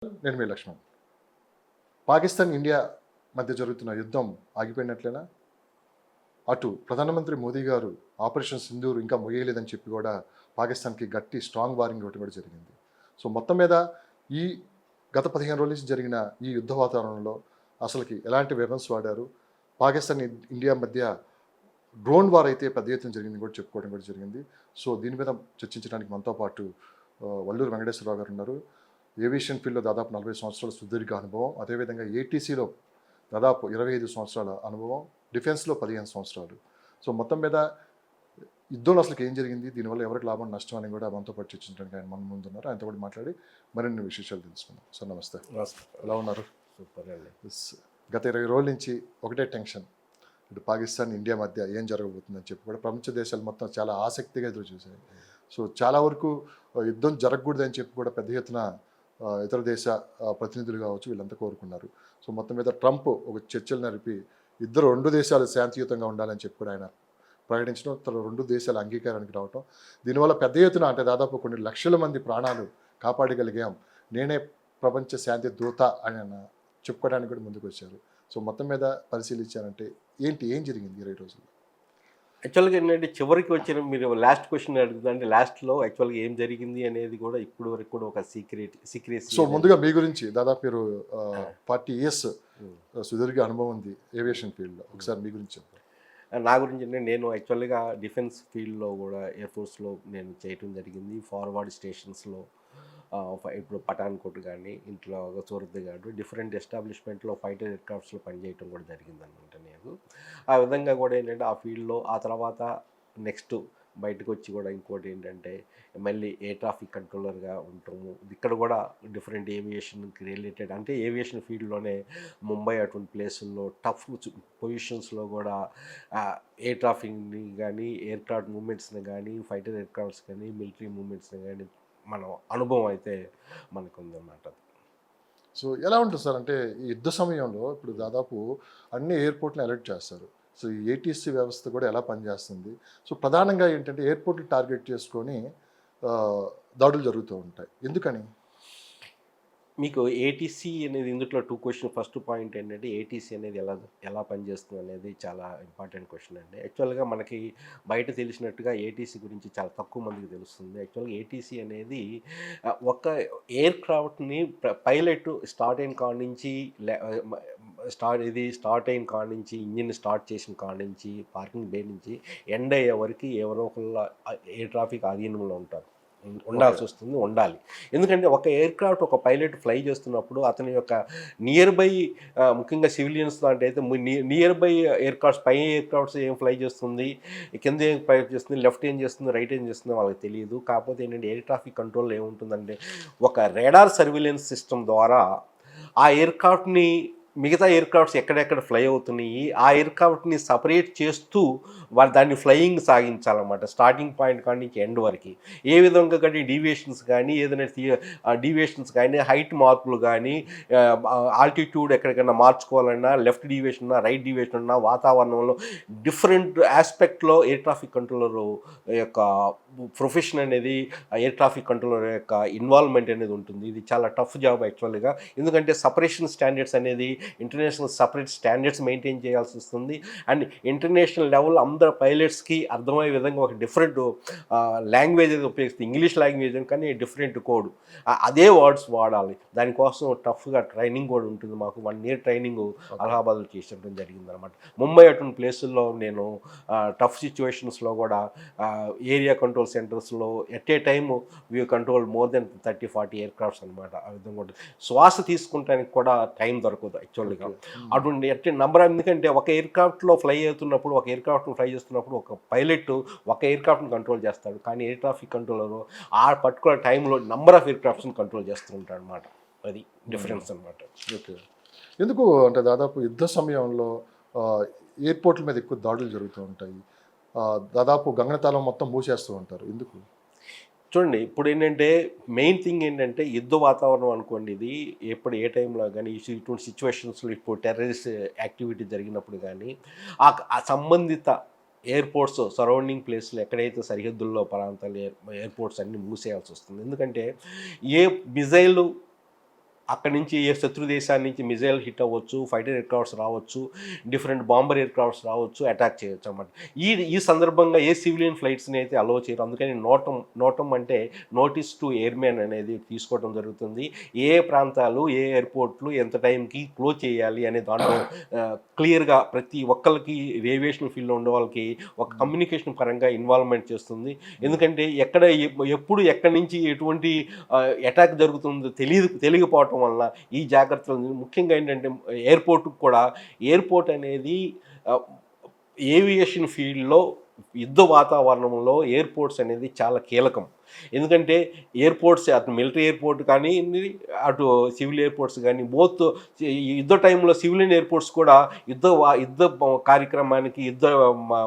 నేను మీ లక్ష్మణ్. పాకిస్తాన్ ఇండియా మధ్య జరుగుతున్న యుద్ధం ఆగిపోయినట్లేనా? అటు ప్రధానమంత్రి మోదీ గారు ఆపరేషన్ సింధూర్ ఇంకా ముగియలేదని చెప్పి కూడా పాకిస్తాన్కి గట్టి స్ట్రాంగ్ వార్నింగ్ ఇవ్వడం కూడా జరిగింది. సో మొత్తం మీద ఈ గత 15 రోజుల నుంచి జరిగిన ఈ యుద్ధ వాతావరణంలో అసలుకి ఎలాంటి వెపన్స్ వాడారు, పాకిస్తాన్ ఇండియా మధ్య డ్రోన్ వార్ అయితే పెద్ద ఎత్తున జరిగింది కూడా చెప్పుకోవడం కూడా జరిగింది. సో దీని మీద చర్చించడానికి మనతో పాటు వల్లూరు వెంకటేశ్వరరావు గారు ఉన్నారు. ఏవియేషన్ ఫీల్డ్లో దాదాపు 40 సంవత్సరాల సుదీర్ఘ అనుభవం, అదేవిధంగా ఏటీసీలో దాదాపు 25 సంవత్సరాల అనుభవం, డిఫెన్స్లో 15 సంవత్సరాలు. సో మొత్తం మీద యుద్ధంలో అసలు ఏం జరిగింది, దీనివల్ల ఎవరికి లాభం నష్టం అని కూడా మనతో పాటు చర్చించడానికి ఆయన మన ముందు ఉన్నారు. ఆయనతో కూడా మాట్లాడి మరిన్ని విశేషాలు తెలుసుకుందాం. సార్ నమస్తే. ఎలా ఉన్నారు? సూపర్ అండి. గత 20 రోజుల నుంచి ఒకటే టెన్షన్, ఇటు పాకిస్తాన్ ఇండియా మధ్య ఏం జరగబోతుందని చెప్పి కూడా ప్రపంచ దేశాలు మొత్తం చాలా ఆసక్తిగా ఎదురు చూసాయి. సో చాలా వరకు యుద్ధం జరగకూడదని చెప్పి కూడా పెద్ద ఎత్తున ఇతర దేశ ప్రతినిధులు కావచ్చు వీళ్ళంతా కోరుకున్నారు. సో మొత్తం మీద ట్రంప్ ఒక చర్చలు నడిపి రెండు దేశాలు శాంతియుతంగా ఉండాలని చెప్పి కూడా ఆయన ప్రకటించడం, తన 2 దేశాల అంగీకారానికి రావటం, దీనివల్ల పెద్ద ఎత్తున అంటే దాదాపు కొన్ని లక్షల మంది ప్రాణాలు కాపాడగలిగాం, నేనే ప్రపంచ శాంతి దూత అని ఆయన చెప్పుకోవడానికి కూడా ముందుకు వచ్చారు. సో మొత్తం మీద పరిశీలించారంటే ఏం జరిగింది 20 రోజుల్లో? యాక్చువల్గా ఏంటంటే చివరికి వచ్చిన మీరు లాస్ట్ క్వశ్చన్ అడుగుతుందంటే లాస్ట్లో యాక్చువల్గా ఏం జరిగింది అనేది కూడా ఇప్పుడు వరకు కూడా ఒక సీక్రెసీ. సో ముందుగా మీ గురించి దాదాపు మీరు 40 years సుదీర్ఘ అనుభవం ఉంది ఏవియేషన్ ఫీల్డ్లో. ఒకసారి మీ గురించి చెప్పండి. నా గురించి అంటే నేను యాక్చువల్గా డిఫెన్స్ ఫీల్డ్లో కూడా ఎయిర్ ఫోర్స్లో నేను చేయటం జరిగింది. ఫార్వర్డ్ స్టేషన్స్లో ఇప్పుడు పఠాన్కోట్ కానీ ఇంట్లో సూరత్ కానీ డిఫరెంట్ ఎస్టాబ్లిష్మెంట్లో ఫైటర్ ఎయిర్క్రాఫ్ట్స్లో పనిచేయటం కూడా జరిగిందనమాట. నేను ఆ విధంగా కూడా ఏంటంటే ఆ ఫీల్డ్లో ఆ తర్వాత నెక్స్ట్ బయటకు వచ్చి కూడా ఇంకోటి ఏంటంటే మళ్ళీ ఎయిర్ ట్రాఫిక్ కంట్రోలర్గా ఉంటాము. ఇక్కడ కూడా డిఫరెంట్ ఏవియేషన్కి రిలేటెడ్ అంటే ఏవియేషన్ ఫీల్డ్లోనే ముంబై అటువంటి ప్లేసుల్లో టఫ్ పొజిషన్స్లో కూడా ఎయిర్ ట్రాఫిక్ని కానీ ఎయిర్ క్రాఫ్ట్ మూమెంట్స్ని కానీ ఫైటర్ ఎయిర్ క్రాఫ్ట్స్ కానీ మిలిటరీ మూమెంట్స్ని కానీ మన అనుభవం అయితే మనకు ఉందన్నమాట. సో ఎలా ఉంటుంది సార్ అంటే ఈ యుద్ధ సమయంలో ఇప్పుడు దాదాపు అన్ని ఎయిర్పోర్ట్ని అలర్ట్ చేస్తారు. సో ఈ ఏటీసీ వ్యవస్థ కూడా ఎలా పనిచేస్తుంది? సో ప్రధానంగా ఏంటంటే ఎయిర్పోర్ట్ని టార్గెట్ చేసుకొని దాడులు జరుగుతూ ఉంటాయి, ఎందుకని? మీకు ఏటీసీ అనేది ఇందులో 2 క్వశ్చన్. ఫస్ట్ పాయింట్ ఏంటంటే ఏటీసీ అనేది ఎలా పనిచేస్తుంది అనేది చాలా ఇంపార్టెంట్ క్వశ్చన్ అండి. యాక్చువల్గా మనకి బయట తెలిసినట్టుగా ఏటీసీ గురించి చాలా తక్కువ మందికి తెలుస్తుంది. యాక్చువల్గా ఏటీసీ అనేది ఒక ఎయిర్ క్రాఫ్ట్ని పైలట్ స్టార్ట్ అయిన కాడ నుంచి స్టార్ట్ అయిన కాడ నుంచి ఇంజిన్ స్టార్ట్ చేసిన కాడ నుంచి పార్కింగ్ బే నుంచి ఎండ్ అయ్యే వరకు ఎవరో ఒకళ్ళ ఎయిర్ ట్రాఫిక్ ఆధీనంలో ఉండాల్సి వస్తుంది, ఉండాలి. ఎందుకంటే ఒక ఎయిర్ క్రాఫ్ట్ ఒక పైలట్ ఫ్లై చేస్తున్నప్పుడు అతని యొక్క నియర్ బై ముఖ్యంగా సివిలియన్స్ అంటే అయితే నియర్ బై ఎయిర్ క్రాఫ్ట్స్, పై ఎయిర్ క్రాఫ్ట్స్ ఏం ఫ్లై చేస్తుంది, కింద ఏం ఫ్లై చేస్తుంది, లెఫ్ట్ ఏం చేస్తుంది, రైట్ ఏం చేస్తుందో వాళ్ళకి తెలియదు. కాకపోతే ఏంటంటే ఎయిర్ ట్రాఫిక్ కంట్రోల్ ఏముంటుందంటే ఒక రేడార్ సర్విలెన్స్ సిస్టమ్ ద్వారా ఆ ఎయిర్ క్రాఫ్ట్ని మిగతా ఎయిర్ క్రాఫ్ట్స్ ఎక్కడెక్కడ ఫ్లై అవుతున్నాయి ఆ ఎయిర్ క్రాఫ్ట్ని సపరేట్ చేస్తూ వాళ్ళు దాన్ని ఫ్లయింగ్ సాగించాలన్నమాట. స్టార్టింగ్ పాయింట్ కాడి నుంచి ఎండ్ వరకు ఏ విధంగా కానీ డీవియేషన్స్ కానీ ఏదైనా డీవియేషన్స్ కానీ హైట్ మార్పులు కానీ ఆల్టిట్యూడ్ ఎక్కడికైనా మార్చుకోవాలన్నా లెఫ్ట్ డీవియేషన్ ఉన్నా రైట్ డీవియేషన్ ఉన్నా వాతావరణంలో డిఫరెంట్ ఆస్పెక్ట్లో ఎయిర్ ట్రాఫిక్ కంట్రోలర్ యొక్క ప్రొఫెషన్ అనేది ఎయిర్ ట్రాఫిక్ కంట్రోలర్ యొక్క ఇన్వాల్వ్మెంట్ అనేది ఉంటుంది. ఇది చాలా టఫ్ జాబ్ యాక్చువల్గా. ఎందుకంటే సపరేషన్ స్టాండర్డ్స్ అనేది ఇంటర్నేషనల్ సపరేట్ స్టాండర్డ్స్ మెయింటైన్ చేయాల్సి వస్తుంది. అండ్ ఇంటర్నేషనల్ లెవెల్ అందరు పైలట్స్కి అర్థమయ్యే విధంగా ఒక డిఫరెంట్ లాంగ్వేజ్ అది ఉపయోగిస్తుంది, ఇంగ్లీష్ లాంగ్వేజ్ కానీ డిఫరెంట్ కోడ్ అదే వర్డ్స్ వాడాలి. దానికోసం టఫ్గా ట్రైనింగ్ కూడా ఉంటుంది. మాకు 1 year ట్రైనింగ్ అలహాబాద్లో చేసడం జరిగిందనమాట. ముంబై అటువంటి ప్లేసుల్లో నేను టఫ్ సిచ్యువేషన్స్లో కూడా ఏరియా కంట్రోల్ సెంటర్స్లో at a time we control more than 30-40 aircrafts అనమాట. ఆ విధంగా ఉంటుంది. శ్వాస తీసుకుంటానికి కూడా టైం దొరకదు యాక్చువల్గా అటువంటి ఎట్టి నంబర్. ఎందుకంటే ఒక ఎయిర్ క్రాఫ్ట్లో ఫ్లై అవుతున్నప్పుడు ఒక ఎయిర్ క్రాఫ్ట్ని ఫ్లై చేస్తున్నప్పుడు ఒక పైలట్ ఒక ఎయిర్ క్రాఫ్ట్ని కంట్రోల్ చేస్తాడు, కానీ ఎయిర్ ట్రాఫిక్ కంట్రోలర్ ఆ పర్టికులర్ టైంలో నంబర్ ఆఫ్ ఎయిర్ క్రాఫ్ట్స్ని కంట్రోల్ చేస్తూ ఉంటాడు అనమాట. అది డిఫరెన్స్ అనమాట. ఓకే, ఎందుకు అంటే దాదాపు యుద్ధ సమయంలో ఎయిర్పోర్ట్ల మీద ఎక్కువ దాడులు జరుగుతూ ఉంటాయి, దాదాపు గగనతలం మొత్తం మూసేస్తూ ఉంటారు, ఎందుకు? చూడండి ఇప్పుడు ఏంటంటే మెయిన్ థింగ్ ఏంటంటే యుద్ధ వాతావరణం అనుకోండి. ఇది ఎప్పుడు ఏ టైంలో కానీ ఇటువంటి సిచ్యువేషన్స్లో ఇప్పుడు టెర్రరిస్ట్ యాక్టివిటీ జరిగినప్పుడు కానీ ఆ సంబంధిత ఎయిర్పోర్ట్స్ సరౌండింగ్ ప్లేస్లో ఎక్కడైతే సరిహద్దుల్లో ప్రాంతాలు ఎయిర్పోర్ట్స్ అన్నీ మూసేయాల్సి వస్తుంది. ఎందుకంటే ఏ మిజైలు అక్కడి నుంచి ఏ శత్రు దేశాల నుంచి మిజైల్ హిట్ అవ్వచ్చు, ఫైటర్ ఎయిర్క్రాఫ్ట్స్ రావచ్చు, డిఫరెంట్ బాంబర్ ఎయిర్క్రాఫ్ట్స్ రావచ్చు, అటాక్ చేయొచ్చు అన్నమాట. ఈ సందర్భంగా ఏ సివిలియన్ ఫ్లైట్స్ని అయితే అలో చేయరు. అందుకని నోటం అంటే నోటీస్ టు ఎయిర్మెన్ అనేది తీసుకోవడం జరుగుతుంది. ఏ ప్రాంతాలు, ఏ ఎయిర్పోర్ట్లు ఎంత టైంకి క్లోజ్ చేయాలి అనే దాంట్లో క్లియర్గా ప్రతి ఒక్కరికి ఏవియేషన్ ఫీల్డ్లో ఉండే వాళ్ళకి ఒక కమ్యూనికేషన్ పరంగా ఇన్వాల్వ్మెంట్ చేస్తుంది. ఎందుకంటే ఎప్పుడు ఎక్కడి నుంచి ఎటువంటి అటాక్ జరుగుతుందో తెలియకపోవటం వల్ల ఈ జాగ్రత్తలు ముఖ్యంగా ఏంటంటే ఎయిర్పోర్ట్ అనేది ఏవియేషన్ ఫీల్డ్లో యుద్ధ వాతావరణంలో ఎయిర్పోర్ట్స్ అనేది చాలా కీలకం. ఎందుకంటే ఎయిర్పోర్ట్స్ అటు మిలిటరీ ఎయిర్పోర్ట్ కానీ అటు సివిల్ ఎయిర్పోర్ట్స్ కానీ బోత్ యుద్ధ టైంలో సివిలియన్ ఎయిర్పోర్ట్స్ కూడా యుద్ధ కార్యక్రమానికి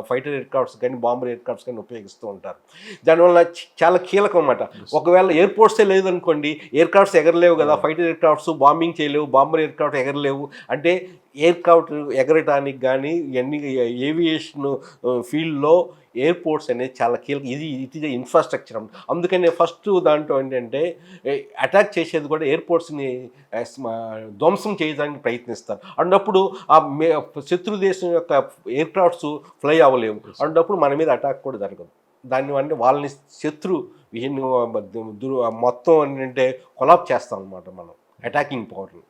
ఫైటర్ ఎయిర్క్రాఫ్ట్స్ కానీ బాంబర్ ఎయిర్క్రాఫ్ట్స్ కానీ ఉపయోగిస్తూ ఉంటారు. దానివల్ల చాలా కీలకం అన్నమాట. ఒకవేళ ఎయిర్పోర్ట్సే లేదనుకోండి, ఎయిర్క్రాఫ్ట్స్ ఎగరలేవు కదా, ఫైటర్ ఎయిర్క్రాఫ్ట్స్ బాంబింగ్ చేయలేవు, బాంబర్ ఎయిర్క్రాఫ్ట్ ఎగరలేవు. అంటే ఎయిర్క్రాఫ్ట్ ఎగరటానికి కానీ ఇవన్నీ ఏవియేషన్ ఫీల్డ్లో ఎయిర్పోర్ట్స్ అనేది చాలా కీలక. ఇది ఇన్ఫ్రాస్ట్రక్చర్. అందుకని ఫస్ట్ దాంట్లో ఏంటంటే అటాక్ చేసేది కూడా ఎయిర్పోర్ట్స్ని ధ్వంసం చేయడానికి ప్రయత్నిస్తారు. అన్నప్పుడు ఆ శత్రు దేశం యొక్క ఎయిర్క్రాఫ్ట్స్ ఫ్లై అవ్వలేవు. అన్నప్పుడు మన మీద అటాక్ కూడా జరగదు. దానివల్ల వాళ్ళని మొత్తం ఏంటంటే కొలాప్ చేస్తాం అనమాట మనం అటాకింగ్ పవర్ని.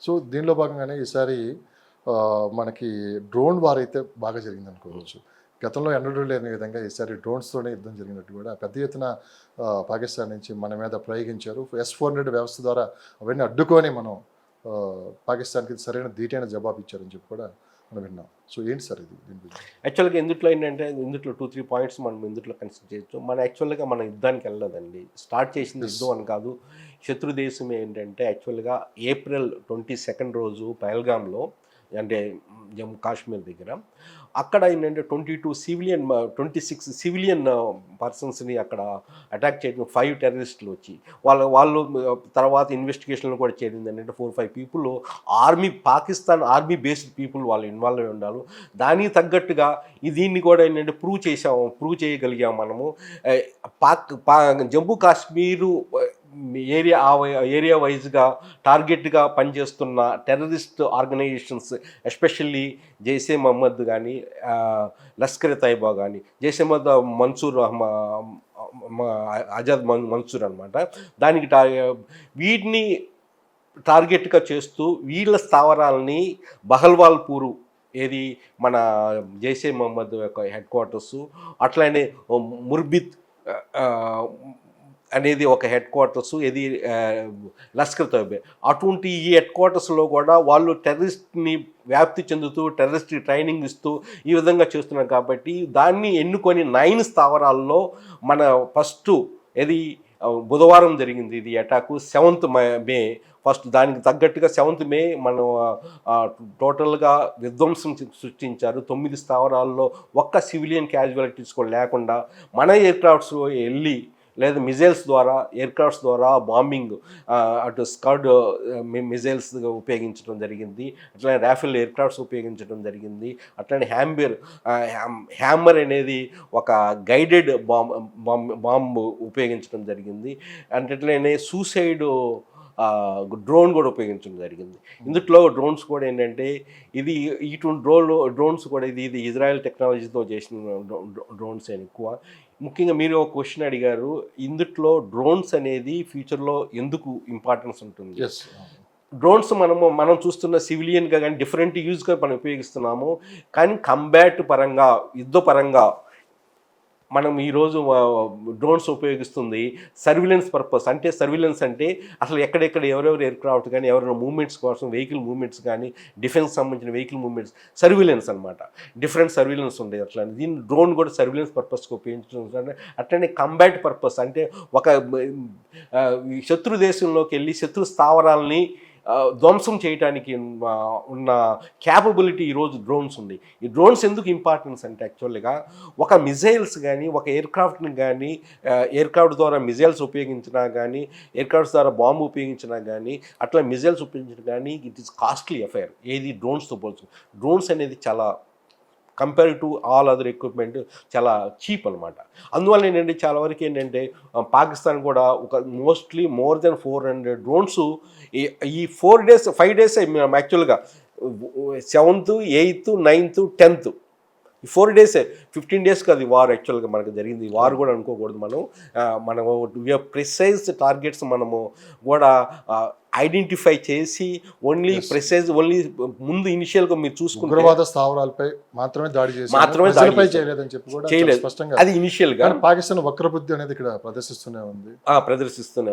సో దీనిలో భాగంగానే ఈసారి మనకి డ్రోన్ వార్ అయితే బాగా జరిగింది అనుకోవచ్చు. గతంలో ఎన్నడూ లేని విధంగా ఈసారి డ్రోన్స్తోనే యుద్ధం జరిగినట్టు కూడా పెద్ద ఎత్తున పాకిస్తాన్ నుంచి మన మీద ప్రయోగించారు. S-400 వ్యవస్థ ద్వారా అవన్నీ అడ్డుకొని మనం పాకిస్తాన్కి సరైన ధీటైన జవాబు ఇచ్చారని చెప్పి కూడా మనం విన్నాం. సో ఏంటి సార్ ఇది దీని గురించి? యాక్చువల్గా ఇందులో 2-3 పాయింట్స్ మనం ఇందులో కన్సిడర్ చేయొచ్చు. యాక్చువల్గా మనం యుద్ధానికి వెళ్ళలేదండి. స్టార్ట్ చేసింది యుద్ధం అని కాదు. శత్రు దేశం ఏంటంటే యాక్చువల్గా April 22 రోజు పహల్గామ్లో, అంటే జమ్మూ కాశ్మీర్ దగ్గర, అక్కడ ఏంటంటే 26 సివిలియన్ పర్సన్స్ని అక్కడ అటాక్ చేయడం 5 టెర్రరిస్టులు వచ్చి వాళ్ళు తర్వాత ఇన్వెస్టిగేషన్లో కూడా చేరింది ఏంటంటే 4-5 people Pakistan army based people వాళ్ళు ఇన్వాల్వ్ అయి ఉండాలి. దానికి తగ్గట్టుగా దీన్ని కూడా ఏంటంటే ప్రూవ్ చేయగలిగాం మనము. జమ్మూ కాశ్మీరు ఏరియా వైజ్గా టార్గెట్గా పనిచేస్తున్న terrorist organisations, especially Jaish Mohammed కానీ, లష్కర్ తైబా కానీ, జైషే మహమ్మద్ ఆజాద్ మన్సూర్ అనమాట, దానికి వీటిని టార్గెట్గా చేస్తూ వీళ్ళ స్థావరాలని బహల్వాల్పూరు, ఏది మన జైషే మహమ్మద్ యొక్క హెడ్ క్వార్టర్సు, అట్లానే ముర్బిత్ అనేది ఒక హెడ్ క్వార్టర్సు, ఇది లష్కర్ తోయిబా. అటువంటి ఈ హెడ్ క్వార్టర్స్లో కూడా వాళ్ళు టెర్రరిస్ట్ని వ్యాప్తి చెందుతూ టెర్రరిస్ట్ ట్రైనింగ్ ఇస్తూ ఈ విధంగా చేస్తున్నారు. కాబట్టి దాన్ని ఎన్నుకొని 9 స్థావరాల్లో మన ఫస్ట్ బుధవారం జరిగింది ఇది అటాకు. 7th May first. దానికి తగ్గట్టుగా 7th మే మనం టోటల్గా విధ్వంసం సృష్టించారు. 9 స్థావరాల్లో ఒక్క సివిలియన్ క్యాజువాలిటీస్ కూడా లేకుండా మన ఎయిర్క్రాఫ్ట్స్ వెళ్ళి లేదా మిజైల్స్ ద్వారా, ఎయిర్క్రాఫ్ట్స్ ద్వారా బాంబింగ్, అటు స్కడ్ మిజైల్స్ ఉపయోగించడం జరిగింది, అట్లనే రాఫెల్ ఎయిర్క్రాఫ్ట్స్ ఉపయోగించడం జరిగింది, అట్లనే హ్యామర్ అనేది ఒక గైడెడ్ బాంబు ఉపయోగించడం జరిగింది, అట్లనే సూసైడ్ డ్రోన్ కూడా ఉపయోగించడం జరిగింది. ఇందులో డ్రోన్స్ కూడా ఏంటంటే ఇటువంటి డ్రోన్స్ కూడా ఇది ఇజ్రాయెల్ టెక్నాలజీతో చేసిన డ్రోన్స్ అని ఎక్కువ. ముఖ్యంగా మీరు ఒక క్వశ్చన్ అడిగారు, ఇందులో డ్రోన్స్ అనేది ఫ్యూచర్లో ఎందుకు ఇంపార్టెన్స్ ఉంటుంది. డ్రోన్స్ మనం చూస్తున్న సివిలియన్గా కానీ డిఫరెంట్ యూజ్గా మనం ఉపయోగిస్తున్నాము. కానీ కంబాట్ పరంగా, యుద్ధ పరంగా మనం ఈరోజు డ్రోన్స్ ఉపయోగిస్తుంది సర్విలెన్స్ పర్పస్. అంటే సర్విలెన్స్ అంటే అసలు ఎక్కడెక్కడ ఎవరెవరు ఎయిర్క్రాఫ్ట్ కానీ, ఎవరైనా మూవ్మెంట్స్ కోసం, వెహికల్ మూవ్మెంట్స్ కానీ, డిఫెన్స్ సంబంధించిన వెహికల్ మూవ్మెంట్స్, సర్విలెన్స్ అనమాట. డిఫరెంట్ సర్విలెన్స్ ఉండేది. అట్లా దీన్ని డ్రోన్ కూడా సర్విలెన్స్ పర్పస్కి ఉపయోగించడం. అట్లనే కంబాట్ పర్పస్ అంటే ఒక శత్రు దేశంలోకి వెళ్ళి శత్రు స్థావరాలని ధ్వంసం చేయడానికి ఉన్న క్యాపబిలిటీ ఈరోజు డ్రోన్స్ ఉంది. ఈ డ్రోన్స్ ఎందుకు ఇంపార్టెన్స్ అంటే యాక్చువల్గా ఒక మిజైల్స్ కానీ, ఒక ఎయిర్క్రాఫ్ట్ని కానీ, ఎయిర్క్రాఫ్ట్ ద్వారా మిజైల్స్ ఉపయోగించినా కానీ, ఎయిర్క్రాఫ్ట్స్ ద్వారా బాంబు ఉపయోగించినా కానీ, అట్లా మిజైల్స్ ఉపయోగించినా కానీ ఇట్ ఈస్ కాస్ట్లీ అఫైర్. డ్రోన్స్తో పోల్చు. డ్రోన్స్ అనేది చాలా compare to all other equipment చాలా చీప్ అనమాట. అందువల్ల ఏంటంటే చాలా వరకు ఏంటంటే పాకిస్తాన్ కూడా ఒక మోస్ట్లీ మోర్ దెన్ 400 డ్రోన్స్ ఈ 5 days యాక్చువల్గా 7th, 8th, 9th, 10th ఈ 4 days 15 days కాదు వార్ యాక్చువల్గా మనకు జరిగింది. వార్ కూడా అనుకోకూడదు మనము ప్రిసైజ్ టార్గెట్స్ మనము కూడా ఐడెంటిఫై చేసి ఓన్లీ ముందు ఇనిషియల్గా మీరు చూసుకుంటే ఉగ్రవాద స్థావరాలపై మాత్రమే దాడి చేయలేదని చెప్పి కూడా చేయలేదు. స్పష్టంగా అది ఇనిషియల్గా పాకిస్తాన్ వక్రబుద్ధి అనేది ఇక్కడ ప్రదర్శిస్తూనే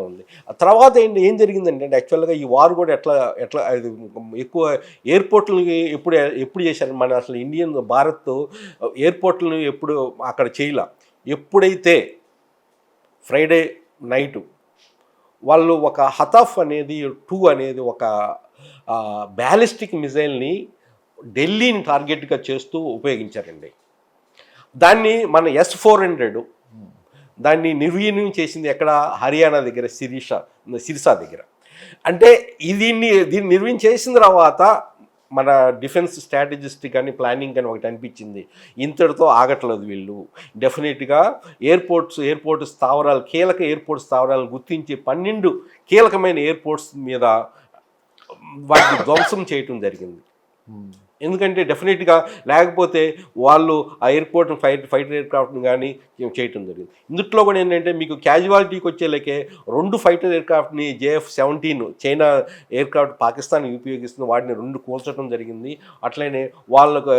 ఉంది. తర్వాత ఏం జరిగిందంటే యాక్చువల్గా ఈ వార్ కూడా ఎట్లా అది ఎక్కువ ఎయిర్పోర్ట్లని ఎప్పుడు చేశారు మన అసలు ఇండియన్ భారత్ ఎయిర్పోర్ట్లను ఎప్పుడు అక్కడ చేయలే. ఎప్పుడైతే ఫ్రైడే నైటు వాళ్ళు ఒక హతాఫ్ అనేది 2 అనేది ఒక బ్యాలిస్టిక్ మిజైల్ని ఢిల్లీని టార్గెట్గా చేస్తూ ఉపయోగించారండి. దాన్ని మన S-400 దాన్ని నిర్వీర్యం చేసింది ఎక్కడ, హర్యానా దగ్గర సిరిసా దగ్గర. అంటే దీన్ని నిర్వీర్యం చేసిన తర్వాత మన డిఫెన్స్ స్ట్రాటజిస్ట్ కానీ ప్లానింగ్ కానీ ఒకటి అనిపించింది, ఇంతటితో ఆగట్లేదు వీళ్ళు, డెఫినెట్గా ఎయిర్పోర్ట్ స్థావరాలు, కీలక ఎయిర్పోర్ట్ స్థావరాలను గుర్తించి 12 కీలకమైన ఎయిర్పోర్ట్స్ మీద వాటిని ధ్వంసం చేయటం జరిగింది. ఎందుకంటే డెఫినెట్గా లేకపోతే వాళ్ళు ఆ ఎయిర్పోర్ట్ ఫైటర్ ఎయిర్క్రాఫ్ట్ని కానీ చేయటం జరిగింది. ఇందులో కూడా ఏంటంటే మీకు క్యాజువాలిటీకి వచ్చేలాకే 2 ఫైటర్ ఎయిర్క్రాఫ్ట్ని JF-17 చైనా ఎయిర్క్రాఫ్ట్ పాకిస్తాన్ ఉపయోగిస్తుంది, వాటిని 2 కూల్చడం జరిగింది. అట్లనే వాళ్ళకు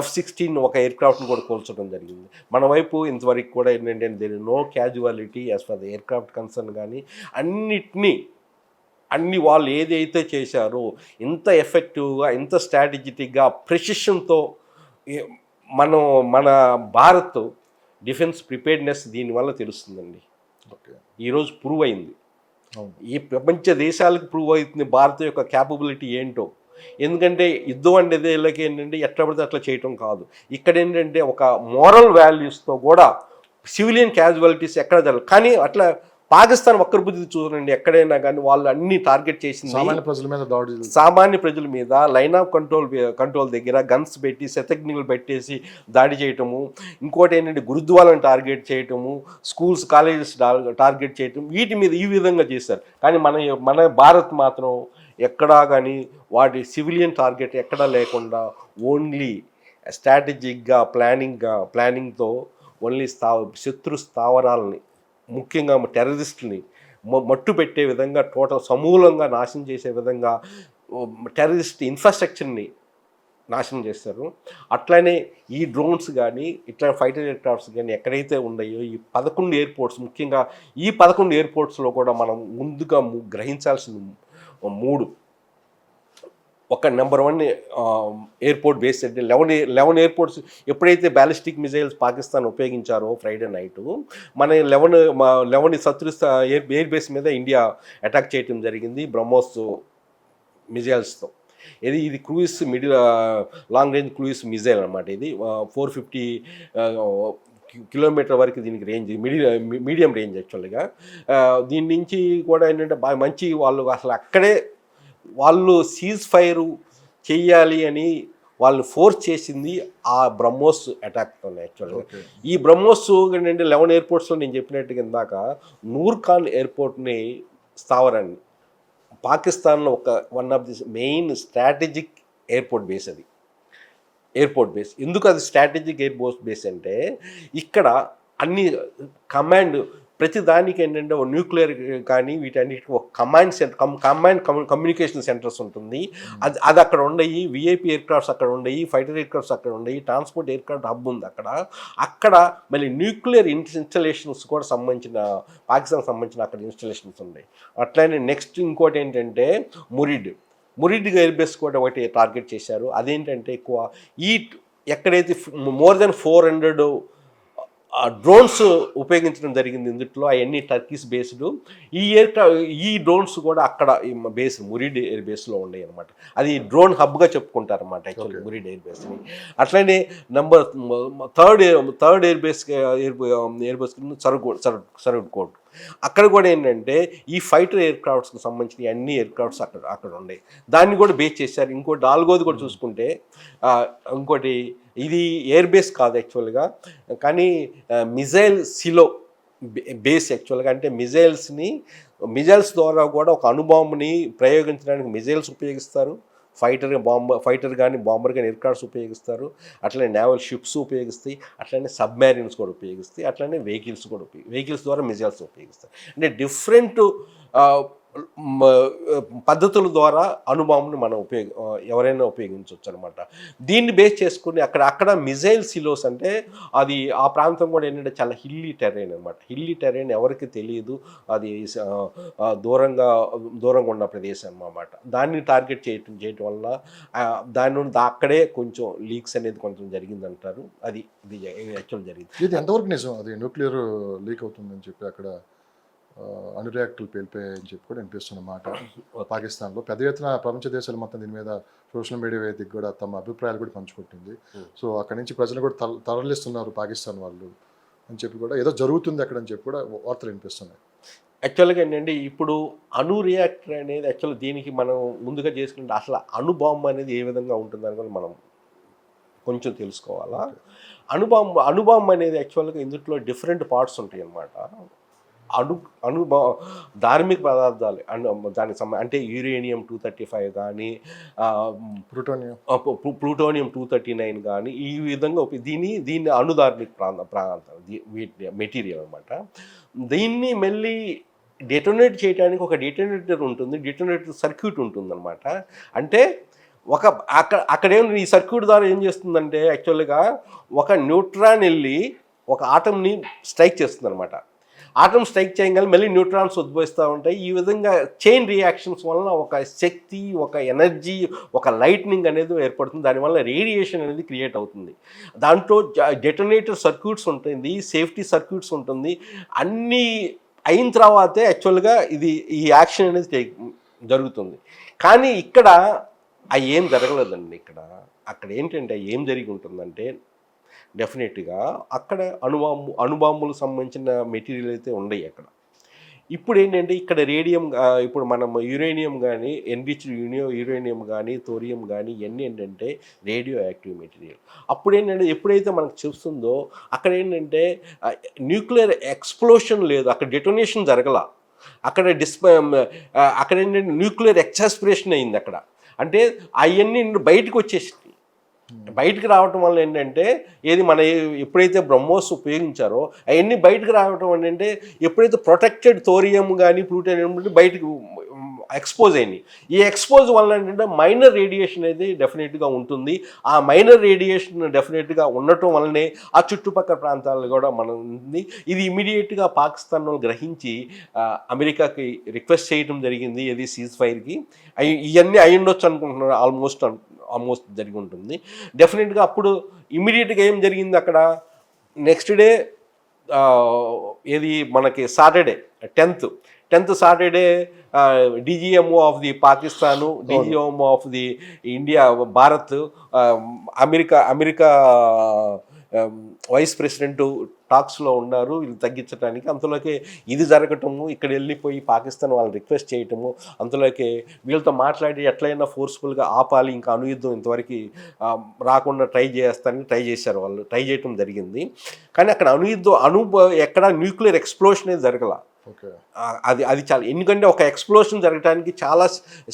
F-16 ఒక ఎయిర్క్రాఫ్ట్ని కూడా కూల్చడం జరిగింది. మన వైపు ఇంతవరకు కూడా ఏంటంటే there no casualty as far the aircraft concern. కానీ అన్ని వాళ్ళు ఏదైతే చేశారో ఇంత ఎఫెక్టివ్గా, ఇంత స్ట్రాటజిటిక్గా, ప్రెసిషన్తో మన భారత్ డిఫెన్స్ ప్రిపేర్డ్నెస్ దీనివల్ల తెలుస్తుందండి. ఈరోజు ప్రూవ్ అయింది, ఈ ప్రపంచ దేశాలకు ప్రూవ్ అవుతుంది భారత్ యొక్క క్యాపబిలిటీ ఏంటో. ఎందుకంటే యుద్ధం అనేది వీళ్ళకి ఏంటంటే ఎట్లా పడితే అట్లా చేయటం కాదు. ఇక్కడ ఏంటంటే ఒక మోరల్ వాల్యూస్తో కూడా సివిలియన్ క్యాజువాలిటీస్ ఎక్కడ జరగదు. కానీ అట్లా పాకిస్తాన్ వక్రబుద్ధి చూడండి, ఎక్కడైనా కానీ వాళ్ళు అన్ని టార్గెట్ చేసింది సామాన్య ప్రజల మీద. లైన్ ఆఫ్ కంట్రోల్ దగ్గర గన్స్ పెట్టి శతఘ్నిలు పెట్టేసి దాడి చేయటము, ఇంకోటి ఏంటంటే గురుద్వాలను టార్గెట్ చేయటము, స్కూల్స్ కాలేజెస్ టార్గెట్ చేయటం, వీటి మీద ఈ విధంగా చేశారు. కానీ మన భారత్ మాత్రం ఎక్కడా కానీ వాటి సివిలియన్ టార్గెట్ ఎక్కడా లేకుండా ఓన్లీ స్ట్రాటజిక్గా ప్లానింగ్తో ఓన్లీ శత్రు స్థావరాలని, ముఖ్యంగా టెర్రరిస్టుని మట్టు పెట్టే విధంగా, టోటల్ సమూలంగా నాశనం చేసే విధంగా టెర్రరిస్ట్ ఇన్ఫ్రాస్ట్రక్చర్ని నాశనం చేస్తారు. అట్లానే ఈ డ్రోన్స్ కానీ ఇట్లా ఫైటర్ ఎయిర్క్రాఫ్ట్స్ కానీ ఎక్కడైతే ఉన్నాయో ఈ 11 ఎయిర్పోర్ట్స్, ముఖ్యంగా ఈ 11 ఎయిర్పోర్ట్స్లో కూడా మనం ముందుగా గ్రహించాల్సిన 3, ఒక నెంబర్ 1 ఎయిర్పోర్ట్ బేస్ అంటే 11 ఎయిర్పోర్ట్స్ ఎప్పుడైతే బ్యాలిస్టిక్ మిజైల్స్ పాకిస్తాన్ ఉపయోగించారో ఫ్రైడే నైటు, మన 11 శత్రు ఎయిర్ బేస్ మీద ఇండియా అటాక్ చేయడం జరిగింది బ్రహ్మోస్ మిజైల్స్తో. ఇది cruise long range cruise missile అనమాట. ఇది 450 కిలోమీటర్ వరకు దీనికి రేంజ్, మీడియం రేంజ్ యాక్చువల్గా. దీని నుంచి కూడా ఏంటంటే బాగా మంచి వాళ్ళు అసలు అక్కడే వాళ్ళు సీజ్ ఫైర్ చెయ్యాలి అని వాళ్ళు ఫోర్స్ చేసింది ఆ బ్రహ్మోస్ అటాక్తో యాక్చువల్గా. ఈ బ్రహ్మోస్ ఏంటంటే 11 ఎయిర్పోర్ట్స్లో నేను చెప్పినట్టుగా ఇందాక నూర్ ఖాన్ ఎయిర్పోర్ట్ని స్థావరాన్ని పాకిస్తాన్లో one of the main strategic airport base. అది ఎయిర్పోర్ట్ బేస్ ఎందుకు అది స్ట్రాటజిక్ ఎయిర్పోర్ట్ బేస్ అంటే ఇక్కడ అన్ని కమాండ్ ప్రతి దానికి ఏంటంటే ఒక న్యూక్లియర్ కానీ వీటన్నిటికి ఒక కమాండ్ కమ్యూనికేషన్ సెంటర్స్ ఉంటుంది. అది అక్కడ ఉండయి, విఐపి ఎయిర్క్రాఫ్ట్స్ అక్కడ ఉండయి, ఫైటర్ ఎయిర్క్రాఫ్ట్స్ అక్కడ ఉండయి, ట్రాన్స్పోర్ట్ ఎయిర్క్రాఫ్ట్ హబ్ ఉంది అక్కడ మళ్ళీ న్యూక్లియర్ ఇన్స్టలేషన్స్ కూడా సంబంధించిన పాకిస్తాన్ సంబంధించిన అక్కడ ఇన్స్టలేషన్స్ ఉన్నాయి. అట్లనే నెక్స్ట్ ఇంకోటి ఏంటంటే మురిడ్ ఎయిర్ బేస్ కూడా ఒకటి టార్గెట్ చేశారు. అదేంటంటే ఎక్కువ ఎక్కడైతే మోర్ దెన్ 400 డ్రోన్స్ ఉపయోగించడం జరిగింది ఇందులో, అవన్నీ టర్కీస్ బేస్డ్. ఈ డ్రోన్స్ కూడా అక్కడ బేస్ మురిడ్ ఎయిర్ బేస్లో ఉన్నాయి అనమాట. అది డ్రోన్ హబ్గా చెప్పుకుంటారు అనమాట యాక్చువల్లీ మురిడ్ ఎయిర్ బేస్ని. అట్లనే థర్డ్ ఎయిర్ బేస్ సరౌడ్ కోట్. అక్కడ కూడా ఏంటంటే ఈ ఫైటర్ ఎయిర్ క్రాఫ్ట్స్కి సంబంధించిన అన్ని ఎయిర్ క్రాఫ్ట్స్ అక్కడ ఉన్నాయి. దాన్ని కూడా బేస్ చేశారు. ఇంకోటి 4వది కూడా చూసుకుంటే ఇంకోటి ఇది ఎయిర్ బేస్ కాదు యాక్చువల్గా, కానీ మిజైల్ సిలో బేస్ యాక్చువల్గా. అంటే మిజైల్స్ ద్వారా కూడా ఒక అణుబాంబుని ప్రయోగించడానికి మిజైల్స్ ఉపయోగిస్తారు. ఫైటర్ కానీ బాంబర్ కానీ ఎయిర్ క్రాఫ్ట్స్ ఉపయోగిస్తారు. అట్లనే నేవల్ షిప్స్ ఉపయోగిస్తాయి. అట్లనే సబ్మెరీన్స్ కూడా ఉపయోగిస్తాయి. అట్లనే వెహికల్స్ ద్వారా మిజైల్స్ ఉపయోగిస్తారు. అంటే డిఫరెంట్ పద్ధతుల ద్వారా అణుబాంబుని మనం ఎవరైనా ఉపయోగించవచ్చు అనమాట. దీన్ని బేస్ చేసుకుని అక్కడ మిజైల్ సిలోస్ అంటే అది ఆ ప్రాంతం కూడా ఏంటంటే చాలా హిల్లీ టెరైన్ అనమాట. హిల్లీ టెరైన్ ఎవరికి తెలియదు, అది దూరంగా ఉన్న ప్రదేశం అన్నమాట. దాన్ని టార్గెట్ చేయటం వల్ల దాని నుండి అక్కడే కొంచెం లీక్స్ అనేది కొంచెం జరిగిందంటారు. ఇది యాక్చువల్ జరిగింది. ఇది ఎంతవరకు నిజం? అది న్యూక్లియర్ లీక్ అవుతుందని చెప్పి అక్కడ అణురియాక్టర్లు పేలిపోయాయని చెప్పి కూడా వినిపిస్తున్నమాట. పాకిస్తాన్లో పెద్ద ఎత్తున ప్రపంచ దేశాలు మొత్తం దీని మీద సోషల్ మీడియా వేదిక కూడా తమ అభిప్రాయాలు కూడా పంచుకుంటుంది. సో అక్కడి నుంచి ప్రజలు కూడా తరలిస్తున్నారు పాకిస్తాన్ వాళ్ళు అని చెప్పి కూడా ఏదో జరుగుతుంది అక్కడ అని చెప్పి కూడా వార్తలు వినిపిస్తున్నాయి. యాక్చువల్గా ఏంటంటే ఇప్పుడు అణు రియాక్టర్ అనేది యాక్చువల్గా దీనికి మనం ముందుగా చేసుకుంటే అసలు అణుబాంబు అనేది ఏ విధంగా ఉంటుందని కూడా మనం కొంచెం తెలుసుకోవాలా. అణుబాంబు అనేది యాక్చువల్గా ఇందులో డిఫరెంట్ పార్ట్స్ ఉంటాయి అన్నమాట. ధార్మిక పదార్థాలు దానికి అంటే యురేనియం 235 కానీ ప్లూటోనియం 239 కానీ ఈ విధంగా దీన్ని అణుధార్మిక ప్రాంతాలు మెటీరియల్ అనమాట. దీన్ని మళ్ళీ డెటోనేట్ చేయడానికి ఒక డెటోనేటర్ సర్క్యూట్ ఉంటుంది అనమాట. అంటే ఈ సర్క్యూట్ ద్వారా ఏం చేస్తుందంటే యాక్చువల్గా ఒక న్యూట్రాన్ వెళ్ళి ఒక ఆటంని స్ట్రైక్ చేస్తుంది అనమాట. ఆటం స్ట్రైక్ చేయగానే మళ్ళీ న్యూట్రాన్స్ ఉద్భవిస్తూ ఉంటాయి. ఈ విధంగా చైన్ రియాక్షన్స్ వలన ఒక శక్తి, ఒక ఎనర్జీ, ఒక లైట్నింగ్ అనేది ఏర్పడుతుంది. దానివల్ల రేడియేషన్ అనేది క్రియేట్ అవుతుంది. దాంట్లో డెటోనేటర్ సర్క్యూట్స్ ఉంటుంది, సేఫ్టీ సర్క్యూట్స్ ఉంటుంది. అన్నీ అయిన తర్వాతే యాక్చువల్గా ఈ యాక్షన్ అనేది జరుగుతుంది. కానీ ఇక్కడ ఏం జరగలేదండి. అక్కడ ఏంటంటే ఏం జరిగి ఉంటుందంటే డెఫినెట్గా అక్కడ అణుబాంబులకు సంబంధించిన మెటీరియల్ అయితే ఉన్నాయి అక్కడ. ఇప్పుడు ఏంటంటే ఇక్కడ ఇప్పుడు మనం యురేనియం కానీ ఎన్రిచ్డ్ యురేనియం కానీ థోరియం కానీ ఇవన్నీ ఏంటంటే రేడియో యాక్టివ్ మెటీరియల్. అప్పుడు ఏంటంటే ఎప్పుడైతే మనకు చూస్తుందో అక్కడ ఏంటంటే న్యూక్లియర్ ఎక్స్ప్లోషన్ లేదు, అక్కడ డెటోనేషన్ జరగల. అక్కడ ఏంటంటే న్యూక్లియర్ ఎక్సాస్పిరేషన్ అయింది అక్కడ. అంటే అవన్నీ బయటకు వచ్చేసి బయటకు రావటం వల్ల ఏంటంటే మన ఎప్పుడైతే బ్రహ్మోస్ ఉపయోగించారో అవన్నీ బయటకు రావటం ఏంటంటే ఎప్పుడైతే ప్రొటెక్టెడ్ థోరియం కానీ ప్లూటోనియం బయటకు ఎక్స్పోజ్ అయింది. ఈ ఎక్స్పోజ్ వల్ల ఏంటంటే మైనర్ రేడియేషన్ అనేది డెఫినెట్గా ఉంటుంది. ఆ మైనర్ రేడియేషన్ డెఫినెట్గా ఉండటం వల్లనే ఆ చుట్టుపక్కల ప్రాంతాల్లో కూడా ఉంది. ఇది ఇమీడియట్గా పాకిస్తాన్ వాళ్ళు గ్రహించి అమెరికాకి రిక్వెస్ట్ చేయడం జరిగింది, ఇది సీజ్ ఫైర్కి. ఇవన్నీ అయి ఉండొచ్చు అనుకుంటున్నారు. ఆల్మోస్ట్ జరిగి ఉంటుంది డెఫినెట్గా. అప్పుడు ఇమీడియట్గా ఏం జరిగింది అక్కడ నెక్స్ట్ డే మనకి Saturday 10th Saturday DGMO of the Pakistan, DGMO of the India, Bharat, America vice president టాక్స్లో ఉన్నారు ఇది తగ్గించడానికి. అంతలోకి ఇది జరగటము, ఇక్కడ వెళ్ళిపోయి పాకిస్తాన్ వాళ్ళు రిక్వెస్ట్ చేయటము, అంతలోకి వీళ్ళతో మాట్లాడి ఎట్లయినా ఫోర్స్ఫుల్గా ఆపాలి, ఇంకా అణుయుద్ధం ఇంతవరకు రాకుండా ట్రై చేశారు వాళ్ళు. ట్రై చేయటం జరిగింది. కానీ అక్కడ ఎక్కడ న్యూక్లియర్ ఎక్స్ప్లోషన్ అనేది జరగల. అది చాలా, ఎందుకంటే ఒక ఎక్స్ప్లోషన్ జరగడానికి చాలా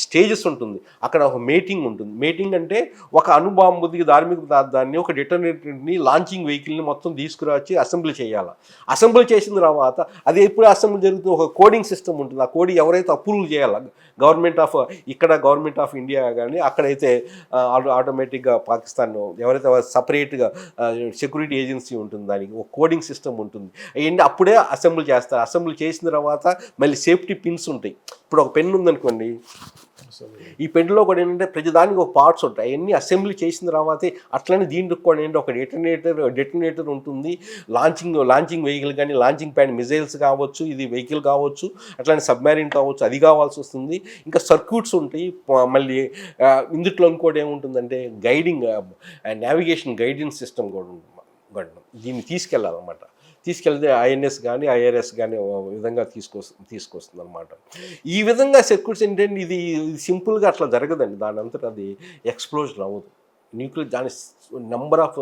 స్టేజెస్ ఉంటుంది. అక్కడ ఒక మేటింగ్ ఉంటుంది. మేటింగ్ అంటే ఒక అణుబాంబుది ధార్మిక పదార్థాన్ని, ఒక డెటోనేటర్ని, లాంచింగ్ వెహికల్ని మొత్తం తీసుకురావచ్చి అసెంబ్లీ చేయాలి. అసెంబ్లీ చేసిన తర్వాత అది ఎప్పుడు అసెంబ్లీ జరుగుతుంది, ఒక కోడింగ్ సిస్టమ్ ఉంటుంది. ఆ కోడింగ్ ఎవరైతే అప్రూవ్ చేయాలి, గవర్నమెంట్ ఆఫ్ ఇండియా కానీ, అక్కడైతే ఆటోమేటిక్గా పాకిస్తాన్ ఎవరైతే సపరేట్గా సెక్యూరిటీ ఏజెన్సీ ఉంటుంది, దానికి ఒక కోడింగ్ సిస్టమ్ ఉంటుంది. అవన్నీ అప్పుడే అసెంబ్లీ చేస్తారు. అసెంబ్లీ చేసిన తర్వాత మళ్ళీ సేఫ్టీ పిన్స్ ఉంటాయి. ఇప్పుడు ఒక పెన్ ఉందనుకోండి, ఈ పెన్లో కూడా ఏంటంటే ప్రతిదానికి ఒక పార్ట్స్ ఉంటాయి. అవన్నీ అసెంబ్లీ చేసిన తర్వాతే అట్లనే దీంట్లో కూడా ఏంటంటే ఒక డెటోనేటర్ ఉంటుంది. లాంచింగ్ వెహికల్ కానీ, లాంచింగ్ ప్యాడ్ మిజైల్స్ కావచ్చు, ఇది వెహికల్ కావచ్చు, అట్లానే సబ్మెరీన్ కావచ్చు, అది కావాల్సి వస్తుంది. ఇంకా సర్క్యూట్స్ ఉంటాయి. మళ్ళీ ఇందుట్లో ఇంకోటి ఏముంటుందంటే నావిగేషన్ గైడెన్స్ సిస్టమ్ కూడా ఉంటుంది. దీన్ని తీసుకెళ్ళాలన్నమాట. తీసుకెళ్తే ఐఎన్ఎస్ కానీ ఐఆర్ఎస్ కానీ విధంగా తీసుకొస్తుంది అనమాట. ఈ విధంగా సెక్యూరిటీ ఏంటంటే ఇది సింపుల్గా అట్లా జరగదండి. దాని అంతటా అది ఎక్స్ప్లోజన్ అవ్వదు. న్యూక్లియర్ దాని నెంబర్ ఆఫ్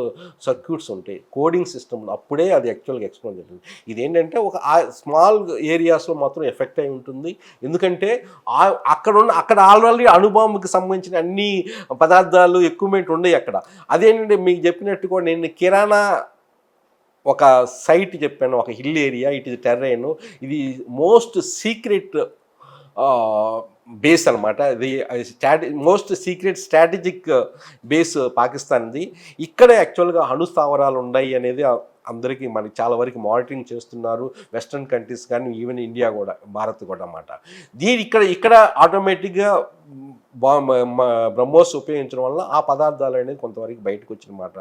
సర్క్యూట్స్ ఉంటాయి, కోడింగ్ సిస్టమ్, అప్పుడే అది యాక్చువల్గా ఎక్స్ప్లోజ్ అవుతుంది. ఇదేంటంటే ఒక స్మాల్ ఏరియాస్లో మాత్రం ఎఫెక్ట్ అయి ఉంటుంది. ఎందుకంటే అక్కడ ఆల్రెడీ అణుబాంబుకి సంబంధించిన అన్ని పదార్థాలు ఎక్విప్మెంట్ ఉన్నాయి అక్కడ. అదేంటంటే మీకు చెప్పినట్టు కూడా నేను కిరాణా ఒక సైట్ చెప్పాను, ఒక hill area, it is terrain, ఇది మోస్ట్ సీక్రెట్ బేస్ అనమాట. ఇది మోస్ట్ సీక్రెట్ స్ట్రాటజిక్ బేస్ పాకిస్తాన్ది. ఇక్కడ యాక్చువల్గా అణు స్థావరాలు ఉన్నాయి అనేది అందరికీ మనకి చాలా వరకు మానిటరింగ్ చేస్తున్నారు వెస్ట్రన్ కంట్రీస్ కానీ, ఈవెన్ ఇండియా కూడా, భారత్ కూడా అన్నమాట. ఇక్కడ ఆటోమేటిక్గా బ్రహ్మోస్ ఉపయోగించడం వల్ల ఆ పదార్థాలు అనేది కొంతవరకు బయటకు వచ్చిన మాట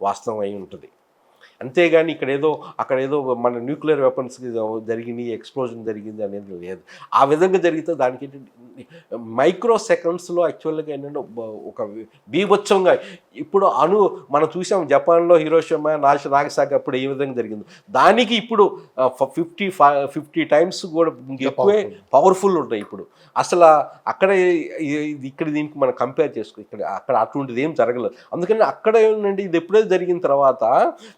వాస్తవం అయి ఉంటుంది. అంతేగాని అక్కడేదో మన న్యూక్లియర్ వెపన్స్కి జరిగినాయి, ఎక్స్ప్లోజన్ జరిగింది అనేది లేదు. ఆ విధంగా జరిగితే దానికి మైక్రో సెకండ్స్లో యాక్చువల్గా ఏంటంటే ఒక బీభత్సంగా ఇప్పుడు మనం చూసాం జపాన్లో హిరోషిమా నాగసాకి అప్పుడు ఏ విధంగా జరిగింది, దానికి ఇప్పుడు 50 టైమ్స్ కూడా ఎక్కువే పవర్ఫుల్ ఉంటాయి. ఇప్పుడు అసలు ఇక్కడ దీనికి మనం కంపేర్ చేసుకో, అక్కడ అటువంటిది ఏం జరగలేదు. అందుకని అక్కడ ఏంటంటే ఇది ఎప్పుడైతే జరిగిన తర్వాత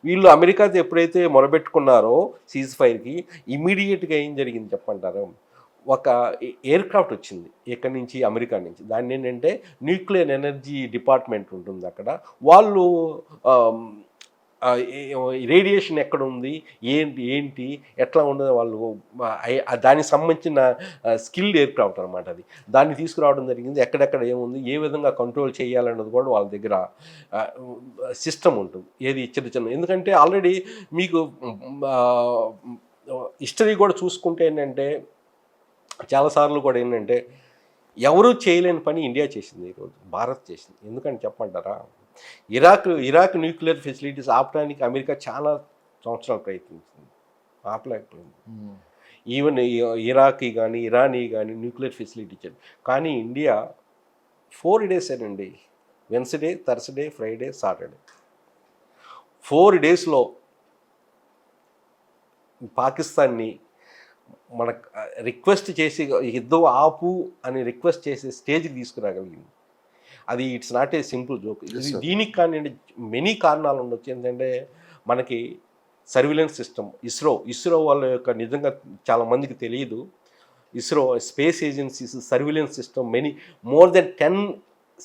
వీళ్ళు అమెరికాతో ఎప్పుడైతే మొరబెట్టుకున్నారో సీజ్ ఫైర్కి, ఇమీడియట్గా ఏం జరిగింది చెప్పంటారు, ఒక ఎయిర్ క్రాఫ్ట్ వచ్చింది ఎక్కడి నుంచి, అమెరికా నుంచి. దాన్ని ఏంటంటే న్యూక్లియర్ ఎనర్జీ డిపార్ట్మెంట్ ఉంటుంది అక్కడ, వాళ్ళు రేడియేషన్ ఎక్కడ ఉంది, ఏంటి ఎట్లా ఉండదు వాళ్ళు దానికి సంబంధించిన స్కిల్డ్ ఎయిర్ క్రాఫ్ట్ అనమాట. అది దాన్ని తీసుకురావడం జరిగింది. ఎక్కడెక్కడ ఏముంది, ఏ విధంగా కంట్రోల్ చేయాలన్నది కూడా వాళ్ళ దగ్గర సిస్టమ్ ఉంటుంది. ఏది చిన్న ఎందుకంటే ఆల్రెడీ మీకు హిస్టరీ కూడా చూసుకుంటే ఏంటంటే చాలాసార్లు కూడా ఏంటంటే ఎవరూ చేయలేని పని ఇండియా చేసింది, ఈరోజు భారత్ చేసింది. ఎందుకంటే చెప్పమంటారా, ఇరాక్ న్యూక్లియర్ ఫెసిలిటీస్ ఆపడానికి అమెరికా చాలా సంవత్సరాలు ప్రయత్నించింది, ఆపలేకపోయింది. ఈవెన్ ఇరాక్కి కానీ ఇరానీ కానీ న్యూక్లియర్ ఫెసిలిటీ ఇచ్చారు. కానీ ఇండియా 4 days అండి, వెన్స్డే, థర్స్డే, ఫ్రైడే, సాటర్డే, 4 daysలో పాకిస్తాన్ని మన రిక్వెస్ట్ చేసి యుద్ధం ఆపు అని రిక్వెస్ట్ చేసే స్టేజ్కి తీసుకురాగలిగింది. అది it's not a simple joke. దీనికి కానీ మెనీ కారణాలు ఉండొచ్చు. ఏంటంటే మనకి సర్విలెన్స్ సిస్టమ్, ఇస్రో వాళ్ళ యొక్క నిజంగా చాలామందికి తెలియదు, ISRO space agencies surveillance system more than 10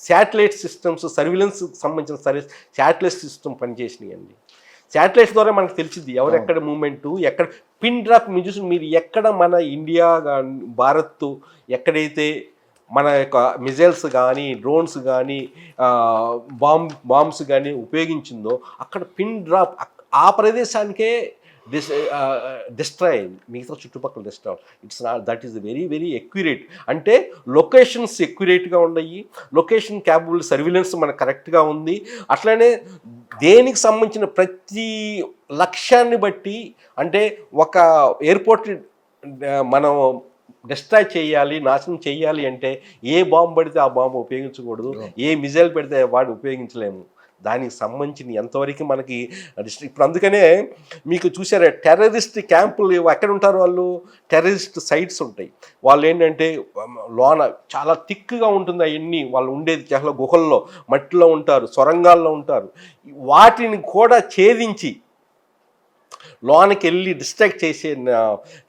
satellite systems, సర్విలెన్స్కి సంబంధించిన శాటిలైట్ సిస్టమ్ పనిచేసినాయి అండి. శాటిలైట్స్ ద్వారా మనకు తెలిసింది ఎవరెక్కడ మూమెంటు, ఎక్కడ పిన్ డ్రాప్. మీరు ఎక్కడ మన ఇండియా భారత్ ఎక్కడైతే మన యొక్క మిజైల్స్ కానీ డ్రోన్స్ కానీ బాంబ్స్ కానీ ఉపయోగించిందో అక్కడ పిన్ డ్రాప్ ఆ ప్రదేశానికే డిస్ట్రాయ్ అయింది, మిగతా చుట్టుపక్కల destroy. It's not that is very very accurate. అంటే లొకేషన్స్ ఎక్యురేట్గా ఉన్నాయి, లొకేషన్ క్యాపబుల్ సర్విలెన్స్ మనకు కరెక్ట్గా ఉంది. అట్లనే దేనికి సంబంధించిన ప్రతి లక్ష్యాన్ని బట్టి, అంటే ఒక ఎయిర్పోర్ట్ మనం డిస్ట్రాయ్ చేయాలి, నాశనం చేయాలి అంటే ఏ బాంబు పడితే ఆ బాంబు ఉపయోగించకూడదు, ఏ మిజైల్ పెడితే వాడు ఉపయోగించలేము. దానికి సంబంధించిన ఎంతవరకు మనకి ఇప్పుడు అందుకనే మీకు చూసారా టెర్రరిస్ట్ క్యాంపులు ఎక్కడ ఉంటారు, వాళ్ళు టెర్రరిస్ట్ సైట్స్ ఉంటాయి. వాళ్ళు ఏంటంటే లోన చాలా థిక్గా ఉంటుంది అవన్నీ, వాళ్ళు ఉండేది చాలా గుహల్లో మట్టిలో ఉంటారు, సొరంగాల్లో ఉంటారు. వాటిని కూడా ఛేదించి లోనకి వెళ్ళి డిస్ట్రాక్ట్ చేసే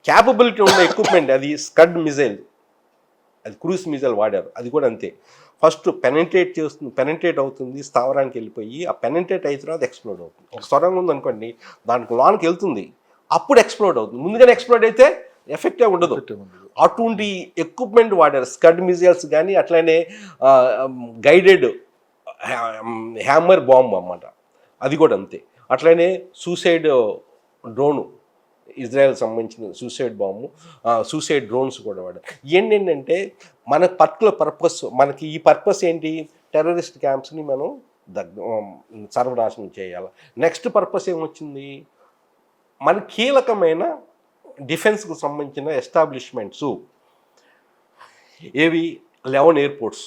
క్యాపబిలిటీ ఉన్న ఎక్విప్మెంట్ అది స్కడ్ మిజైల్, అది క్రూజ్ మిజైల్ వాడారు. అది కూడా అంతే, ఫస్ట్ పెనెంట్రేట్ అవుతుంది, స్థావరానికి వెళ్ళిపోయి ఆ పెనెంట్రేట్ అయిన తర్వాత ఎక్స్ప్లోడ్ అవుతుంది. ఒక సొరంగం ఉందనుకోండి, దానికి లోనికి వెళ్తుంది, అప్పుడు ఎక్స్ప్లోడ్ అవుతుంది. ముందుగానే ఎక్స్ప్లోడ్ అయితే ఎఫెక్టివ్ ఉండదు. అటువంటి ఎక్విప్మెంట్ వాడారు, స్కడ్ మిజైల్స్ కానీ, అట్లనే గైడెడ్ హ్యామర్ బాంబ్ అన్నమాట, అది కూడా అంతే. అట్లనే సూసైడ్ డ్రోను, ఇజ్రాయెల్ సంబంధించిన సూసైడ్ డ్రోన్స్ కూడా వాడారు. ఏంటంటే మన పర్టికులర్ పర్పస్, మనకి ఈ పర్పస్ ఏంటి, టెర్రరిస్ట్ క్యాంప్స్ని మనం సర్వనాశనం చేయాలి. నెక్స్ట్ పర్పస్ ఏమొచ్చింది, మన కీలకమైన డిఫెన్స్కు సంబంధించిన ఎస్టాబ్లిష్మెంట్స్ ఏవి, 11 ఎయిర్పోర్ట్స్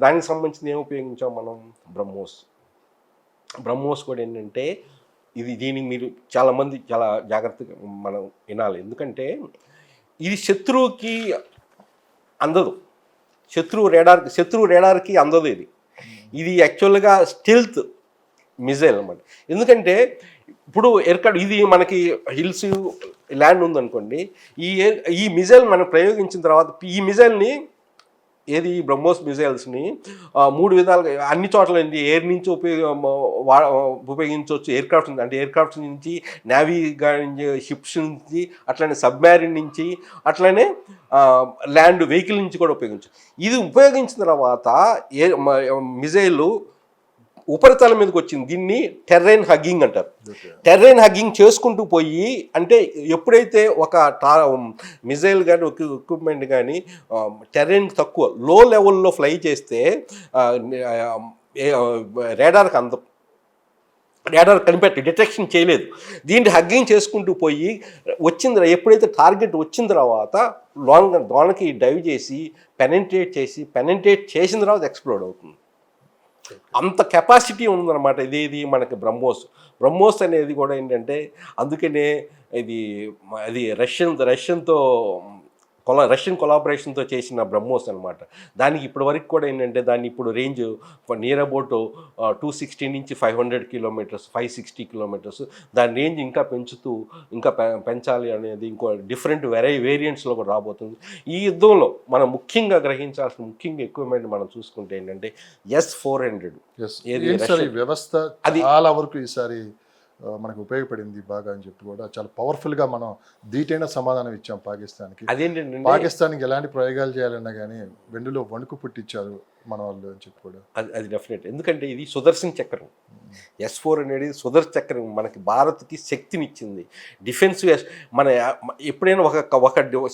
దానికి సంబంధించిన ఏం ఉపయోగించాం మనం, బ్రహ్మోస్ కూడా ఏంటంటే దీనికి మీరు చాలామంది చాలా జాగ్రత్తగా మనం వినాలి. ఎందుకంటే ఇది శత్రువుకి అందదు, శత్రువు రేడార్కి అందదు. ఇది యాక్చువల్గా స్టెల్త్ మిజైల్ అన్నమాట. ఎందుకంటే ఇప్పుడు ఇది మనకి హిల్స్ ల్యాండ్ ఉందనుకోండి, ఈ మిజైల్ మనం ప్రయోగించిన తర్వాత ఈ మిజైల్ని బ్రహ్మోస్ మిజైల్స్ని 3 విధాలుగా అన్ని చోట్ల ఎయిర్ నుంచి ఉపయోగించవచ్చు. ఎయిర్ క్రాఫ్ట్స్ నుంచి, నేవీ నుంచి, షిప్స్ నుంచి, అట్లనే సబ్మెరీన్ నుంచి, అట్లనే ల్యాండ్ వెహికల్ నుంచి కూడా ఉపయోగించవచ్చు. ఇది ఉపయోగించిన తర్వాత మిజైల్ ఉపరితలం మీదకి వచ్చింది. దీన్ని టెర్రైన్ హగ్గింగ్ అంటారు. టెర్రైన్ హగ్గింగ్ చేసుకుంటూ పోయి, అంటే ఎప్పుడైతే ఒక మిజైల్ కానీ ఒక ఎక్విప్మెంట్ కానీ టెర్రైన్ తక్కువ లో లెవెల్లో ఫ్లై చేస్తే రాడార్ డిటెక్షన్ చేయలేదు. దీన్ని హగ్గింగ్ చేసుకుంటూ పోయి ఎప్పుడైతే టార్గెట్ వచ్చిన తర్వాత లోనకి డైవ్ చేసి పెనెంట్రేట్ చేసిన తర్వాత ఎక్స్ప్లోడ్ అవుతుంది. అంత కెపాసిటీ ఉందన్నమాట ఇది మనకి బ్రహ్మోస్ అనేది కూడా ఏంటంటే, అందుకనే అది రష్యన్తో రష్యన్ కొలాబరేషన్తో చేసిన బ్రహ్మోస్ అనమాట. దానికి ఇప్పటి వరకు కూడా ఏంటంటే, దాన్ని ఇప్పుడు రేంజ్ నియర్ అబౌట్ 260 నుంచి 500 కిలోమీటర్స్, 560 కిలోమీటర్స్. దాని రేంజ్ ఇంకా పెంచాలి అనేది ఇంకో డిఫరెంట్ వేరియంట్స్లో కూడా రాబోతుంది. ఈ యుద్ధంలో మనం ముఖ్యంగా గ్రహించాల్సిన ఎక్విప్మెంట్ మనం చూసుకుంటే ఏంటంటే S-400 వ్యవస్థ చాలా వరకు ఈసారి మనకు ఉపయోగపడింది బాగా అని చెప్పి కూడా చాలా పవర్ఫుల్గా మనం ధీటైన సమాధానం ఇచ్చాం పాకిస్తాన్కి. అదేంటంటే పాకిస్తాన్కి ఎలాంటి ప్రయోగాలు చేయాలన్నా కానీ వెండిలో వణుకు పుట్టించారు మన వాళ్ళు అని చెప్పి కూడా అది డెఫినెట్. ఎందుకంటే ఇది సుదర్శన్ చక్రం. S-4 అనేది సుదర్శన్ చక్రం మనకి భారత్కి శక్తినిచ్చింది. డిఫెన్స్ మన ఎప్పుడైనా ఒక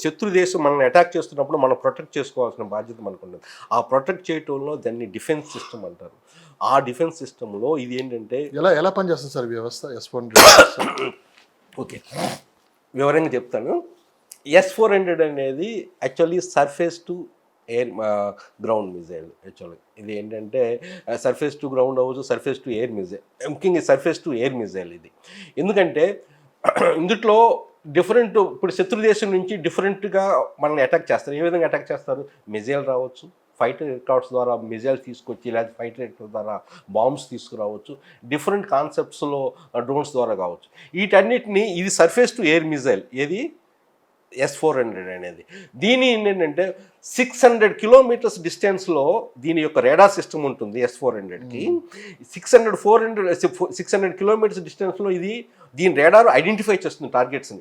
శత్రు దేశం మనల్ని అటాక్ చేస్తున్నప్పుడు మనం ప్రొటెక్ట్ చేసుకోవాల్సిన బాధ్యత మనకు ఉంటుంది. ఆ ప్రొటెక్ట్ చేయటంలో దాన్ని డిఫెన్స్ సిస్టమ్ అంటారు. ఆ డిఫెన్స్ సిస్టంలో ఇది ఏంటంటే ఎలా పనిచేస్తుంది సార్ వ్యవస్థ S-400? ఓకే, వివరంగా చెప్తాను. S-400 అనేది actually surface to air ground missile. Actually ఇది ఏంటంటే సర్ఫేస్ టు గ్రౌండ్ అవ్వచ్చు, సర్ఫేస్ టు ఎయిర్ మిజైల్. ముఖ్యంగా సర్ఫేస్ టు ఎయిర్ మిజైల్ ఇది. ఎందుకంటే ఇందులో ఇప్పుడు శత్రు దేశం నుంచి డిఫరెంట్గా మనల్ని అటాక్ చేస్తారు. ఏ విధంగా అటాక్ చేస్తారు? మిజైల్ రావచ్చు, ఫైటర్ ఎయిర్క్రాఫ్ట్స్ ద్వారా మిజైల్ తీసుకొచ్చి, లేదా ఫైటర్ ఎయిర్క్రాఫ్ట్ ద్వారా బాంబ్స్ తీసుకురావచ్చు, డిఫరెంట్ కాన్సెప్ట్స్లో డ్రోన్స్ ద్వారా కావచ్చు. వీటన్నిటిని ఇది surface to air missile S-400 అనేది. దీని ఏంటంటే 600 కిలోమీటర్స్ డిస్టెన్స్లో దీని యొక్క రేడార్ సిస్టమ్ ఉంటుంది. S-400కి 600 కిలోమీటర్స్ డిస్టెన్స్లో దీని రేడార్ ఐడెంటిఫై చేస్తుంది టార్గెట్స్ని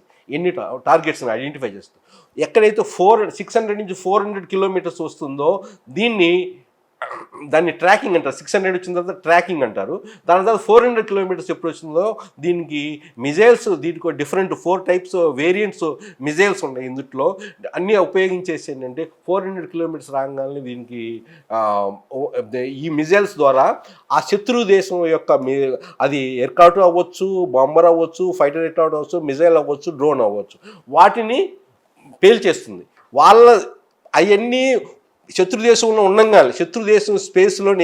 ఐడెంటిఫై చేస్తుంది. ఎక్కడైతే 600 నుంచి 400 కిలోమీటర్స్ వస్తుందో దాన్ని ట్రాకింగ్ అంటారు. 600 వచ్చిన తర్వాత ట్రాకింగ్ అంటారు. దాని తర్వాత 400 కిలోమీటర్స్ ఎప్పుడు వచ్చిందో దీనికి మిజైల్స్, దీనికి డిఫరెంట్ 4 టైప్స్ వేరియంట్స్ మిజైల్స్ ఉన్నాయి. ఇందులో అన్నీ ఉపయోగించేసి ఏంటంటే 400 కిలోమీటర్స్ రాగానే దీనికి ఈ మిజైల్స్ ద్వారా ఆ శత్రు దేశం యొక్క అది ఎయిర్క్రాఫ్ట్ అవ్వచ్చు, బాంబర్ అవ్వచ్చు, ఫైటర్ ఎయిర్క్రాఫ్ట్ అవ్వచ్చు, మిజైల్ అవ్వచ్చు, డ్రోన్ అవ్వచ్చు, వాటిని పేల్చేస్తుంది. అవన్నీ శత్రుదేశంలో ఉండంగానే శత్రుదేశం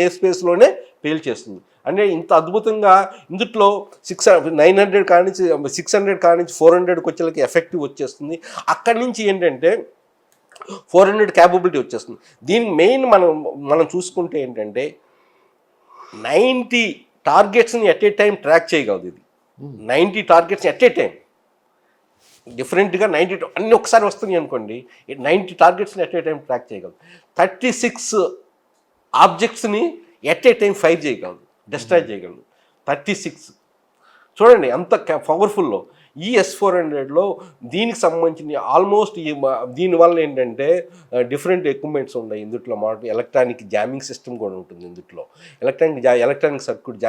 ఎయిర్ స్పేస్లోనే పేల్చేస్తుంది. అంటే ఇంత అద్భుతంగా ఇందులో 600 కానించి 400కి వచ్చేకి ఎఫెక్టివ్ వచ్చేస్తుంది. అక్కడి నుంచి ఏంటంటే 400 క్యాపబిలిటీ వచ్చేస్తుంది. దీని మెయిన్ మనం చూసుకుంటే ఏంటంటే 90 టార్గెట్స్ని ఎట్ ఏ టైం ట్రాక్ చేయగలదు. ఇది 90 టార్గెట్స్ని ఎట్ ఏ టైం డిఫరెంట్గా 90 అన్నీ ఒకసారి వస్తున్నాయి అనుకోండి, 90 టార్గెట్స్ని ఎట్ ఏ టైం ట్రాక్ చేయగలదు. 36 ఆబ్జెక్ట్స్ని ఎట్ ఏ టైం ఫైర్ చేయగలదు, డిస్ట్రాయ్ చేయగలదు. 36 చూడండి అంత పవర్ఫుల్లో. ఈ S-400లో దీనికి సంబంధించిన ఆల్మోస్ట్ దీనివల్ల ఏంటంటే డిఫరెంట్ ఎక్విప్మెంట్స్ ఉన్నాయి. ఇందులో ఎలక్ట్రానిక్ జామింగ్ సిస్టమ్ కూడా ఉంటుంది. ఇందులో ఎలక్ట్రానిక్ సర్క్యూట్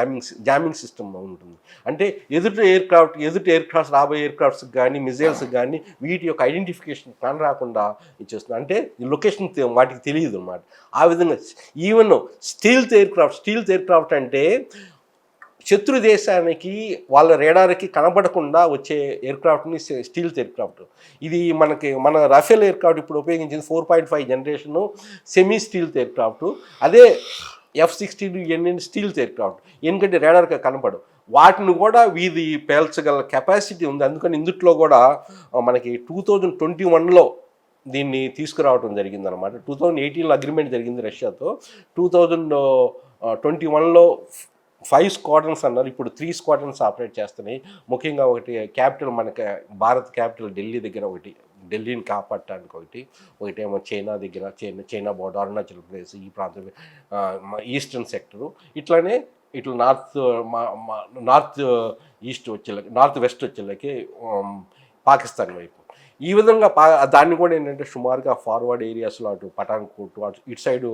జామింగ్ సిస్టమ్ ఉంటుంది. అంటే ఎదుటి ఎయిర్క్రాఫ్ట్స్ రాబోయే ఎయిర్క్రాఫ్ట్స్కి కానీ మిజైల్స్కి కానీ వీటి యొక్క ఐడెంటిఫికేషన్ కాని రాకుండా ఇచ్చేస్తుంది. అంటే లొకేషన్ వాటికి తెలియదు అన్నమాట. ఆ విధంగా ఈవెన్ స్టీల్త్ ఎయిర్క్రాఫ్ట్ అంటే శత్రు దేశానికి వాళ్ళ రేడార్కి కనబడకుండా వచ్చే ఎయిర్క్రాఫ్ట్ని స్టీల్త్ ఎయిర్క్రాఫ్ట్. ఇది మన రాఫెల్ ఎయిర్క్రాఫ్ట్ ఇప్పుడు ఉపయోగించింది 4.5 జనరేషను సెమీ స్టీల్త్ ఎయిర్క్రాఫ్ట్. అదే F-16 స్టీల్త్ ఎయిర్క్రాఫ్ట్. ఎందుకంటే రేడార్కి కనపడవు. వాటిని కూడా వీధి పేల్చగల కెపాసిటీ ఉంది. అందుకని ఇందుట్లో కూడా మనకి 2021లో దీన్ని తీసుకురావడం జరిగిందనమాట. 2018లో అగ్రిమెంట్ జరిగింది రష్యాతో. 2021లో 5 స్క్వాడ్రన్స్ అన్నారు. ఇప్పుడు 3 స్క్వాడ్రన్స్ ఆపరేట్ చేస్తున్నాయి. ముఖ్యంగా ఒకటి క్యాపిటల్, మనకి భారత్ క్యాపిటల్ ఢిల్లీ దగ్గర ఒకటి, ఢిల్లీని కాపాడటానికి ఒకటేమో చైనా దగ్గర, చైనా బోర్డర్, అరుణాచల్ ప్రదేశ్ ఈ ప్రాంతం, ఈస్టర్న్ సెక్టరు, ఇట్లానే ఇట్లా నార్త్ ఈస్ట్ వచ్చేలాకి, నార్త్ వెస్ట్ వచ్చేలాకి పాకిస్తాన్ వైపు. ఈ విధంగా దాన్ని కూడా ఏంటంటే సుమారుగా ఫార్వర్డ్ ఏరియాస్లో అటు పఠాన్కోట్ అటు ఇటు సైడు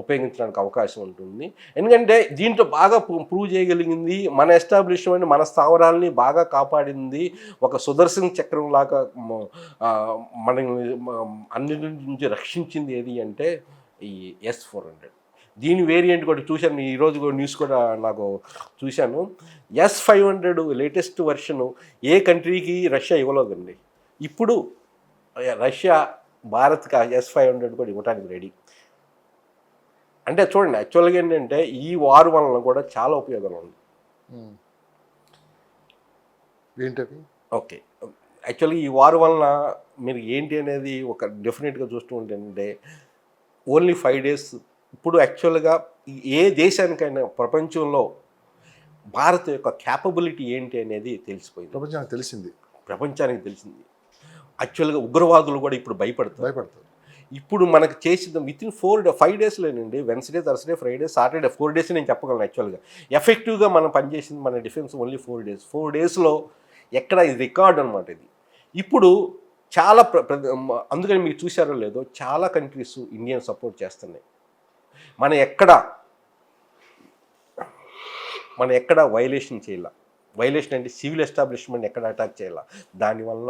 ఉపయోగించడానికి అవకాశం ఉంటుంది. ఎందుకంటే దీంట్లో బాగా ప్రూవ్ చేయగలిగింది మన ఎస్టాబ్లిష్మెంట్, మన స్థావరాలని బాగా కాపాడింది, ఒక సుదర్శన చక్రం లాగా మన అన్నిటి నుంచి రక్షించింది ఏది అంటే ఈ S-400. దీని వేరియంట్ కూడా చూశాను, ఈరోజు కూడా న్యూస్ కూడా నాకు చూశాను. S-500 లేటెస్ట్ వర్షను ఏ కంట్రీకి రష్యా ఇవ్వలేదండి. ఇప్పుడు రష్యా భారత్కి S-500 కూడా ఇవ్వడానికి రెడీ. అంటే చూడండి, యాక్చువల్గా ఏంటంటే ఈ వార్ వలన కూడా చాలా ఉపయోగాలు ఉంది. ఏంటవి? ఓకే, యాక్చువల్గా ఈ వార్ వలన మీరు ఏంటి అనేది ఒక డెఫినెట్గా చూస్తూ ఉంటే ఓన్లీ 5 days. ఇప్పుడు యాక్చువల్గా ఏ దేశానికైనా ప్రపంచంలో భారత్ యొక్క క్యాపబిలిటీ ఏంటి అనేది తెలిసిపోయింది, ప్రపంచానికి తెలిసింది. యాక్చువల్గా ఉగ్రవాదులు కూడా ఇప్పుడు భయపడతారు. ఇప్పుడు మనకు చేసిన వితిన్ 5 daysలోనండి, Wednesday, Thursday, Friday, Saturday 4 days నేను చెప్పగలను. యాక్చువల్గా ఎఫెక్టివ్గా మనం పనిచేసింది మన డిఫెన్స్ ఓన్లీ 4 days. 4 daysలో ఎక్కడ ఇది రికార్డ్ అనమాట ఇది. ఇప్పుడు చాలా అందుకని మీరు చూసారో లేదో, చాలా కంట్రీస్ ఇండియన్ సపోర్ట్ చేస్తున్నాయి. మనం ఎక్కడ వైలేషన్ చేయాల, వైలేషన్ అంటే సివిల్ ఎస్టాబ్లిష్మెంట్ ఎక్కడ అటాక్ చేయాల, దానివల్ల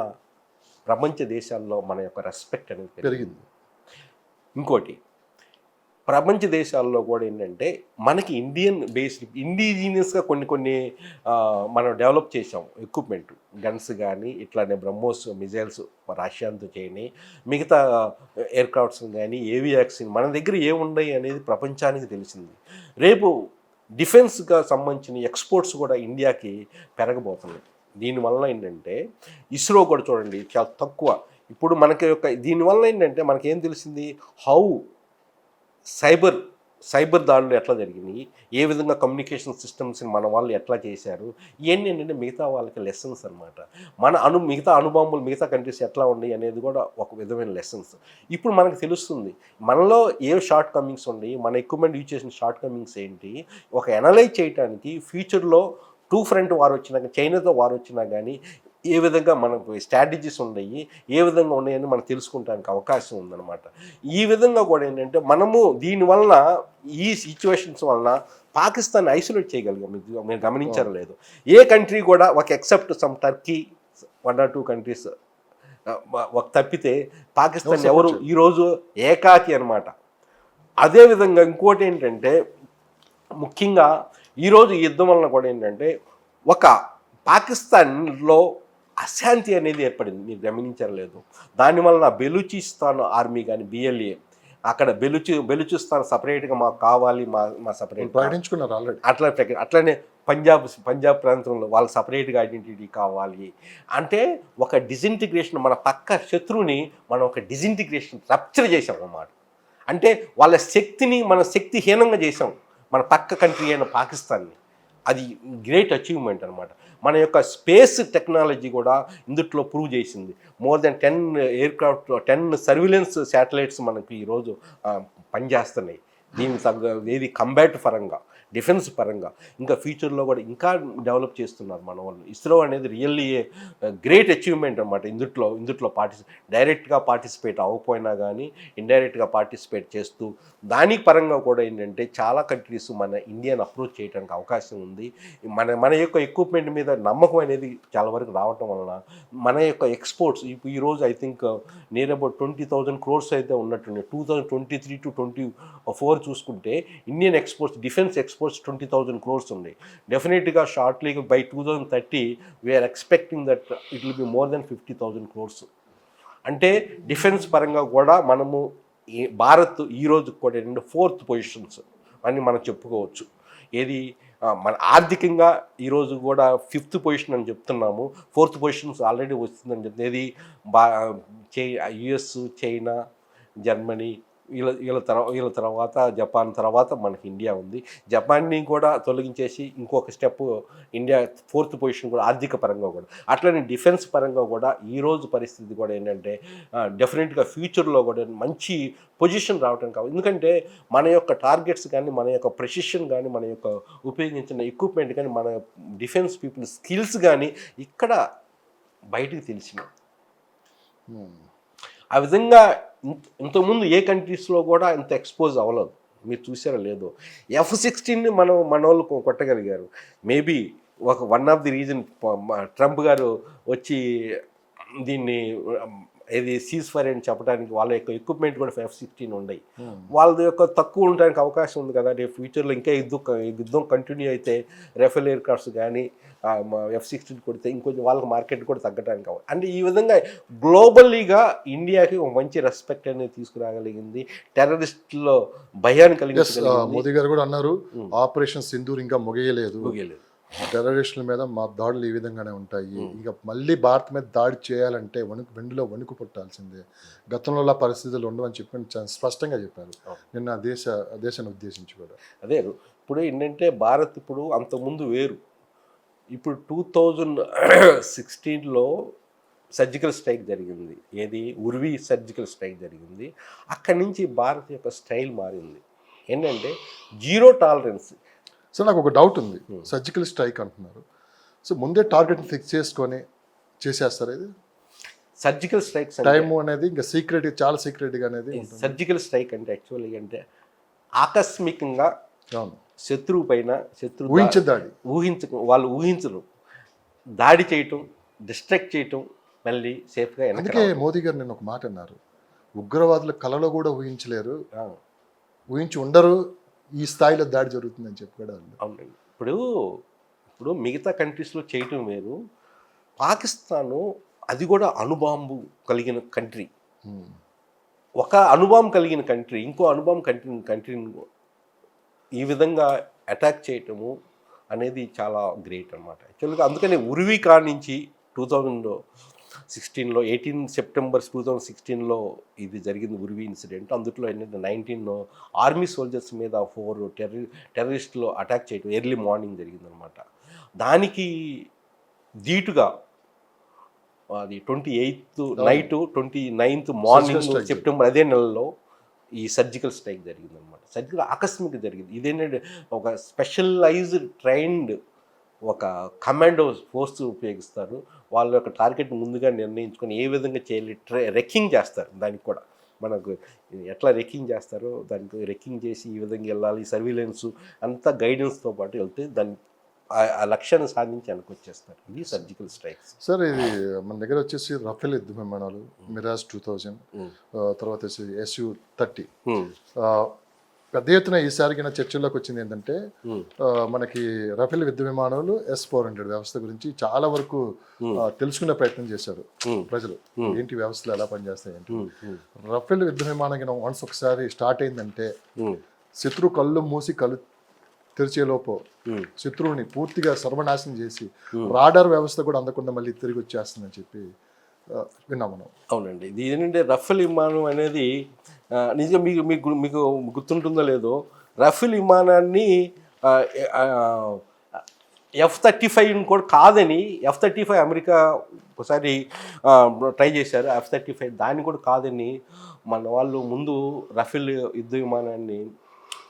ప్రపంచ దేశాల్లో మన యొక్క రెస్పెక్ట్ అనేది పెరిగింది. ఇంకోటి, ప్రపంచ దేశాల్లో కూడా ఏంటంటే మనకి ఇండియన్ బేస్డ్ ఇండిజినియస్గా కొన్ని మనం డెవలప్ చేసాం ఎక్విప్మెంట్, గన్స్ కానీ ఇట్లానే బ్రహ్మోస్ మిజైల్స్ రష్యాతో చేయని, మిగతా ఎయిర్క్రాఫ్ట్స్ కానీ, ఏవియాక్స్ మన దగ్గర ఏమున్నాయి అనేది ప్రపంచానికి తెలిసింది. రేపు డిఫెన్స్గా సంబంధించిన ఎక్స్పోర్ట్స్ కూడా ఇండియాకి పెరగబోతున్నాయి. దీనివల్ల ఏంటంటే ఇస్రో కూడా చూడండి చాలా తక్కువ. ఇప్పుడు మనకి దీనివల్ల ఏంటంటే మనకేం తెలిసింది, హౌ సైబర్ దాడులు ఎట్లా జరిగినాయి, ఏ విధంగా కమ్యూనికేషన్ సిస్టమ్స్ని మన వాళ్ళు ఎట్లా చేశారు, ఇవన్నీ ఏంటంటే మిగతా వాళ్ళకి లెసన్స్ అనమాట. మిగతా అణుబాంబులు మిగతా కంట్రీస్ ఎట్లా ఉన్నాయి అనేది కూడా ఒక విధమైన లెసన్స్. ఇప్పుడు మనకు తెలుస్తుంది మనలో ఏ షార్ట్ కమింగ్స్ ఉన్నాయి, మన ఎక్విప్మెంట్ యూజ్ చేసిన షార్ట్ కమింగ్స్ ఏంటి, ఒక అనలైజ్ చేయడానికి ఫ్యూచర్లో 2 front వార్ వచ్చినా, చైనాతో వార్ వచ్చినా కానీ ఏ విధంగా మనకు స్ట్రాటజీస్ ఉన్నాయి, ఏ విధంగా ఉన్నాయని మనం తెలుసుకోవడానికి అవకాశం ఉందన్నమాట. ఈ విధంగా కూడా ఏంటంటే మనము దీనివలన ఈ సిచ్యువేషన్స్ వలన పాకిస్తాన్ ఐసోలేట్ చేయగలిగాం. మీరు గమనించారో లేదు, ఏ కంట్రీ కూడా ఒక except some Turkey 1 or 2 countries ఒక తప్పితే పాకిస్తాన్ ఎవరు ఈరోజు ఏకాకి అనమాట. అదేవిధంగా ఇంకోటి ఏంటంటే ముఖ్యంగా ఈరోజు ఈ యుద్ధం వలన కూడా ఏంటంటే ఒక పాకిస్తాన్లో అశాంతి అనేది ఏర్పడింది, మీరు గమనించలేదు. దానివల్ల బెలూచిస్తాన్ ఆర్మీ కానీ BLA అక్కడ బెలూచిస్తాన్ సపరేట్గా మాకు కావాలి, మా సపరేట్ ప్రకటించుకున్నారు ఆల్రెడీ. అట్లనే పంజాబ్ ప్రాంతంలో వాళ్ళకి సపరేట్గా ఐడెంటిటీ కావాలి. అంటే ఒక డిజింటిగ్రేషన్, మన పక్క శత్రువుని మనం ఒక డిజింటిగ్రేషన్ రప్చర్ చేసాం అన్నమాట. అంటే వాళ్ళ శక్తిని మనం శక్తిహీనంగా చేసాం, మన పక్క కంట్రీ అయిన పాకిస్తాన్ని. అది గ్రేట్ అచీవ్మెంట్ అనమాట. మన యొక్క స్పేస్ టెక్నాలజీ కూడా ఇందుట్లో ప్రూవ్ చేసింది. More than 10 aircraft, 10 surveillance satellites మనకి ఈరోజు పనిచేస్తున్నాయి. దీనికి కంబాట్ పరంగా, డిఫెన్స్ పరంగా ఇంకా ఫ్యూచర్లో కూడా ఇంకా డెవలప్ చేస్తున్నారు మన వాళ్ళు. ఇస్రో అనేది రియల్లీ గ్రేట్ అచీవ్మెంట్ అనమాట. ఇందుట్లో డైరెక్ట్గా పార్టిసిపేట్ అవ్వకపోయినా కానీ ఇండైరెక్ట్గా పార్టిసిపేట్ చేస్తూ దాని పరంగా కూడా ఏంటంటే చాలా కంట్రీస్ మన ఇండియాని అప్రోచ్ చేయడానికి అవకాశం ఉంది. మన యొక్క ఎక్విప్మెంట్ మీద నమ్మకం అనేది చాలా వరకు రావటం వలన మన యొక్క ఎక్స్పోర్ట్స్ ఈరోజు I think near about 20,000 crores అయితే ఉన్నట్టుండే. 2023 to 2024 చూసుకుంటే Indian exports, defence exports 20,000 crores ఉన్నాయి. డెఫినెట్గా shortly by 2030 we're expecting that it will be more than 50,000 crores. అంటే డిఫెన్స్ పరంగా కూడా మనము భారత్ ఈరోజు కూడా 4th పొజిషన్స్ అని మనం చెప్పుకోవచ్చు. ఏది మన ఆర్థికంగా ఈరోజు కూడా 5th పొజిషన్ అని చెప్తున్నాము. 4th పొజిషన్స్ ఆల్రెడీ వస్తుందని చెప్తుంది. ఏది బా యుఎస్, చైనా, జర్మనీ వీళ్ళ తర్వాత జపాన్ తర్వాత మనకి ఇండియా ఉంది. జపాన్ని కూడా తొలగించేసి ఇంకొక స్టెప్ ఇండియా 4th పొజిషన్ కూడా ఆర్థిక పరంగా కూడా. అట్లనే డిఫెన్స్ పరంగా కూడా ఈరోజు పరిస్థితి కూడా ఏంటంటే డెఫినెట్గా ఫ్యూచర్లో కూడా మంచి పొజిషన్ రావటం కావాలి. ఎందుకంటే మన యొక్క టార్గెట్స్ కానీ, మన యొక్క ప్రెసిషన్ కానీ, మన యొక్క ఉపయోగించిన ఎక్విప్మెంట్ కానీ, మన డిఫెన్స్ పీపుల్ స్కిల్స్ కానీ ఇక్కడ బయటికి తెలిసినాయి. ఆ విధంగా ఇంతకుముందు ఏ కంట్రీస్లో కూడా ఇంత ఎక్స్పోజ్ అవ్వలేదు. మీరు చూసారో లేదో, F-16 మన వాళ్ళు కొట్టగలిగారు. Maybe one of the reason Trump గారు వచ్చి దీన్ని ఏది సీజ్ ఫైర్ అని చెప్పడానికి వాళ్ళ యొక్క ఎక్విప్మెంట్ కూడా F-16 ఉన్నాయి. వాళ్ళ యొక్క తక్కువ ఉండడానికి అవకాశం ఉంది కదా. రేపు ఫ్యూచర్లో ఇంకా యుద్ధం కంటిన్యూ అయితే రఫేల్ ఎయిర్ క్రాఫ్ట్స్ కానీ F-16 కొడితే ఇంకొంచెం వాళ్ళకి మార్కెట్ కూడా తగ్గడానికి కావాలి. అంటే ఈ విధంగా గ్లోబల్లీగా ఇండియాకి ఒక మంచి రెస్పెక్ట్ అనేది తీసుకురాగలిగింది. టెర్రరిస్టుల్లో భయాన్ని కలిగించగలిగింది. మోదీ గారు కూడా అన్నారు, ఆపరేషన్ సింధూర్ ఇంకా ముగియలేదు, టెర్రరిస్టుల మీద మా దాడులు ఈ విధంగానే ఉంటాయి, ఇంకా మళ్ళీ భారత్ మీద దాడి చేయాలంటే వెండిలో వణుకు పుట్టాల్సిందే, గతంలో పరిస్థితులు ఉండవని చెప్పి చాలా స్పష్టంగా చెప్పారు నిన్న దేశాన్ని ఉద్దేశించి కూడా. అదే ఇప్పుడు ఏంటంటే భారత్ ఇప్పుడు అంతకుముందు వేరు. ఇప్పుడు 2016లో సర్జికల్ స్ట్రైక్ జరిగింది. ఏది ఉర్వీ సర్జికల్ స్ట్రైక్ జరిగింది. అక్కడి నుంచి భారత్ యొక్క స్టైల్ మారింది. ఏంటంటే జీరో టాలరెన్స్. సో నాకు ఒక డౌట్ ఉంది, సర్జికల్ స్ట్రైక్ అంటున్నారు, సో ముందే టార్గెట్ని ఫిక్స్ చేసుకొని చేసేస్తారు ఇది? సర్జికల్ స్ట్రైక్స్ టైం అనేది ఇంకా సీక్రెట్, చాలా సీక్రెట్గా అనేది. సర్జికల్ స్ట్రైక్ అంటే యాక్చువల్లీ అంటే ఆకస్మికంగా శత్రువు పైన వాళ్ళు ఊహించరు దాడి చేయటం, డిస్ట్రాక్ట్ చేయటం, మళ్ళీ సేఫ్గా. అందుకే మోదీ గారు నేను ఒక మాట అన్నారు, ఉగ్రవాదుల కళలో కూడా ఊహించలేరు, ఊహించి ఉండరు ఈ స్థాయిలో దాడి జరుగుతుందని చెప్పి కూడా. అవునండి. ఇప్పుడు మిగతా కంట్రీస్లో చేయటం వేరు. పాకిస్తాను అది కూడా అణుబాంబు కలిగిన కంట్రీ. ఒక అణుబాంబు కలిగిన కంట్రీ ఇంకో అణుబాంబు కంట్రీని ఈ విధంగా అటాక్ చేయటము అనేది చాలా గ్రేట్ అనమాట యాక్చువల్గా. అందుకని ఉర్వీ కాడ నుంచి 2016లో 18 సెప్టెంబర్ 2016లో ఇది జరిగింది ఉర్వీ ఇన్సిడెంట్. అందులో ఏంటంటే 19 ఆర్మీ సోల్జర్స్ మీద 4 టెర్రరిస్టులు అటాక్ చేయటం ఎర్లీ మార్నింగ్ జరిగిందనమాట. దానికి ధీటుగా అది 28th night 29th morning September అదే నెలలో ఈ సర్జికల్ స్ట్రైక్ జరిగిందనమాట. సర్జికల్ ఆకస్మిక జరిగింది. ఇదేంటంటే ఒక స్పెషలైజ్డ్ ట్రైన్డ్ ఒక కమాండో ఫోర్స్ ఉపయోగిస్తారు. వాళ్ళ యొక్క టార్గెట్ ముందుగా నిర్ణయించుకొని ఏ విధంగా చేయాలి రెక్కింగ్ చేస్తారు. దానికి కూడా మనకు ఎట్లా రెక్కింగ్ చేస్తారో దానికి రెక్కింగ్ చేసి ఈ విధంగా వెళ్ళాలి, సర్వీలెన్స్ అంతా గైడెన్స్తో పాటు వెళ్తే దాన్ని ఆ లక్ష్యాన్ని సాధించి వెనకొచ్చేస్తారు. ఇది సర్జికల్ స్ట్రైక్స్. సార్ ఇది మన దగ్గర వచ్చేసి రఫేల్ యుద్ధ విమానాలు మిరాజ్ 2000, తర్వాత SU-30 పెద్ద ఎత్తున ఈసారికి చర్చల్లోకి వచ్చింది. ఏంటంటే మనకి రఫేల్ యుద్ధ విమానాలు S-400 వ్యవస్థ గురించి చాలా వరకు తెలుసుకునే ప్రయత్నం చేశారు ప్రజలు, ఏంటి వ్యవస్థలు ఎలా పనిచేస్తాయి ఏంటి. రఫేల్ యుద్ధ విమానం వన్స్ ఒకసారి స్టార్ట్ అయిందంటే శత్రు కళ్ళు మూసి కళ్ళు తెరిచేలోపు శత్రువుని పూర్తిగా సర్వనాశనం చేసి రాడార్ వ్యవస్థ కూడా అందకుండా మళ్ళీ తిరిగి వచ్చేస్తుందని చెప్పి విన్నాం మనం. అవునండి. ఇది ఏంటంటే రఫేల్ విమానం అనేది నిజంగా మీకు గుర్తుంటుందో లేదో, రఫేల్ విమానాన్ని F-35 కూడా కాదని F-35 అమెరికా ఒకసారి ట్రై చేశారు. F-35 దాన్ని కూడా కాదని మన వాళ్ళు ముందు రఫేల్ యుద్ధ విమానాన్ని,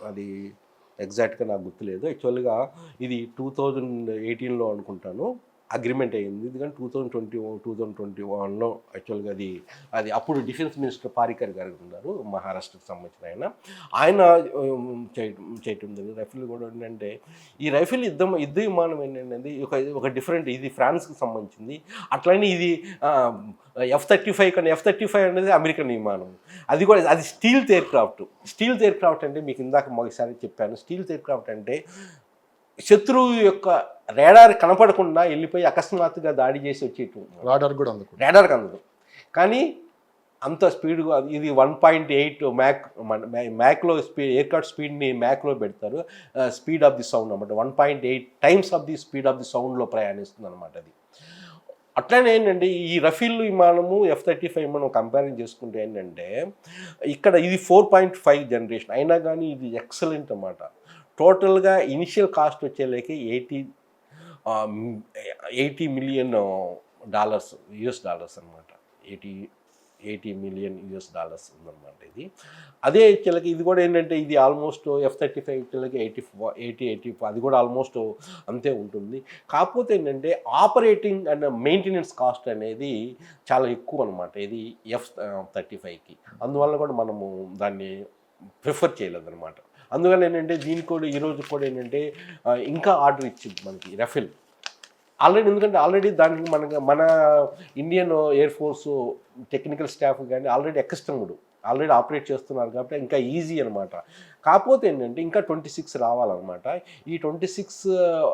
అది ఎగ్జాక్ట్గా నాకు గుర్తులేదు, యాక్చువల్గా ఇది 2018లో అనుకుంటాను అగ్రిమెంట్ అయ్యింది. ఎందుకంటే 2021లో యాక్చువల్గా అది అప్పుడు డిఫెన్స్ మినిస్టర్ పారికర్ గారు ఉన్నారు, మహారాష్ట్రకు సంబంధించిన ఆయన చేయటం జరిగింది. రఫేల్ కూడా ఏంటంటే ఈ రఫేల్ యుద్ధ విమానం ఏంటంటే ఒక డిఫరెంట్, ఇది ఫ్రాన్స్కి సంబంధించింది. అట్లనే ఇది F-35 కానీ F-35 అనేది అమెరికన్ విమానం. అది కూడా అది స్టీల్త్ ఎయిర్ క్రాఫ్ట్ అంటే మీకు ఇందాక ఒకసారి చెప్పాను. స్టీల్త్ ఎయిర్ క్రాఫ్ట్ అంటే శత్రువు యొక్క రాడార్ కనపడకుండా వెళ్ళిపోయి అకస్మాత్తుగా దాడి చేసి వచ్చేటు, రాడార్ కూడా రాడార్కి అందదు. కానీ అంత స్పీడ్గా ఇది 1.8 మ్యాక్లో స్పీడ్ ఎయిర్క్రాఫ్ట్ స్పీడ్ని మ్యాక్లో పెడతారు. స్పీడ్ ఆఫ్ ది సౌండ్ అనమాట 1.8 times of the speed of the సౌండ్లో ప్రయాణిస్తుంది అనమాట అది. అట్లనే ఏంటంటే ఈ రఫీల్ విమానము F-35 మనం కంపేరింగ్ చేసుకుంటే ఏంటంటే ఇక్కడ ఇది 4.5 జనరేషన్ అయినా కానీ ఇది ఎక్సలెంట్ అన్నమాట. టోటల్గా ఇనిషియల్ కాస్ట్ వచ్చేలేకి $80 మిలియన్ US డాలర్స్ అనమాట. 80 మిలియన్ US డాలర్స్ ఉందన్నమాట ఇది. అదే వచ్చేలకి ఇది కూడా ఏంటంటే ఇది ఆల్మోస్ట్ F-35 వచ్చేలకి 80 అది కూడా ఆల్మోస్ట్ అంతే ఉంటుంది. కాకపోతే ఏంటంటే ఆపరేటింగ్ అండ్ మెయింటెనెన్స్ కాస్ట్ అనేది చాలా ఎక్కువ అనమాట ఇది F-35కి. అందువల్ల కూడా మనము దాన్ని ప్రిఫర్ చేయలేదన్నమాట. అందువల్ల ఏంటంటే దీనికి కూడా ఈరోజు కూడా ఏంటంటే ఇంకా ఆర్డర్ ఇచ్చింది మనకి రఫేల్ ఆల్రెడీ. ఎందుకంటే ఆల్రెడీ దానికి మన Indian air force technical staff కానీ ఆల్రెడీ ఎక్స్టెండ్ ఆల్రెడీ ఆపరేట్ చేస్తున్నారు కాబట్టి ఇంకా ఈజీ అనమాట. కాకపోతే ఏంటంటే ఇంకా 26 రావాలన్నమాట. ఈ 26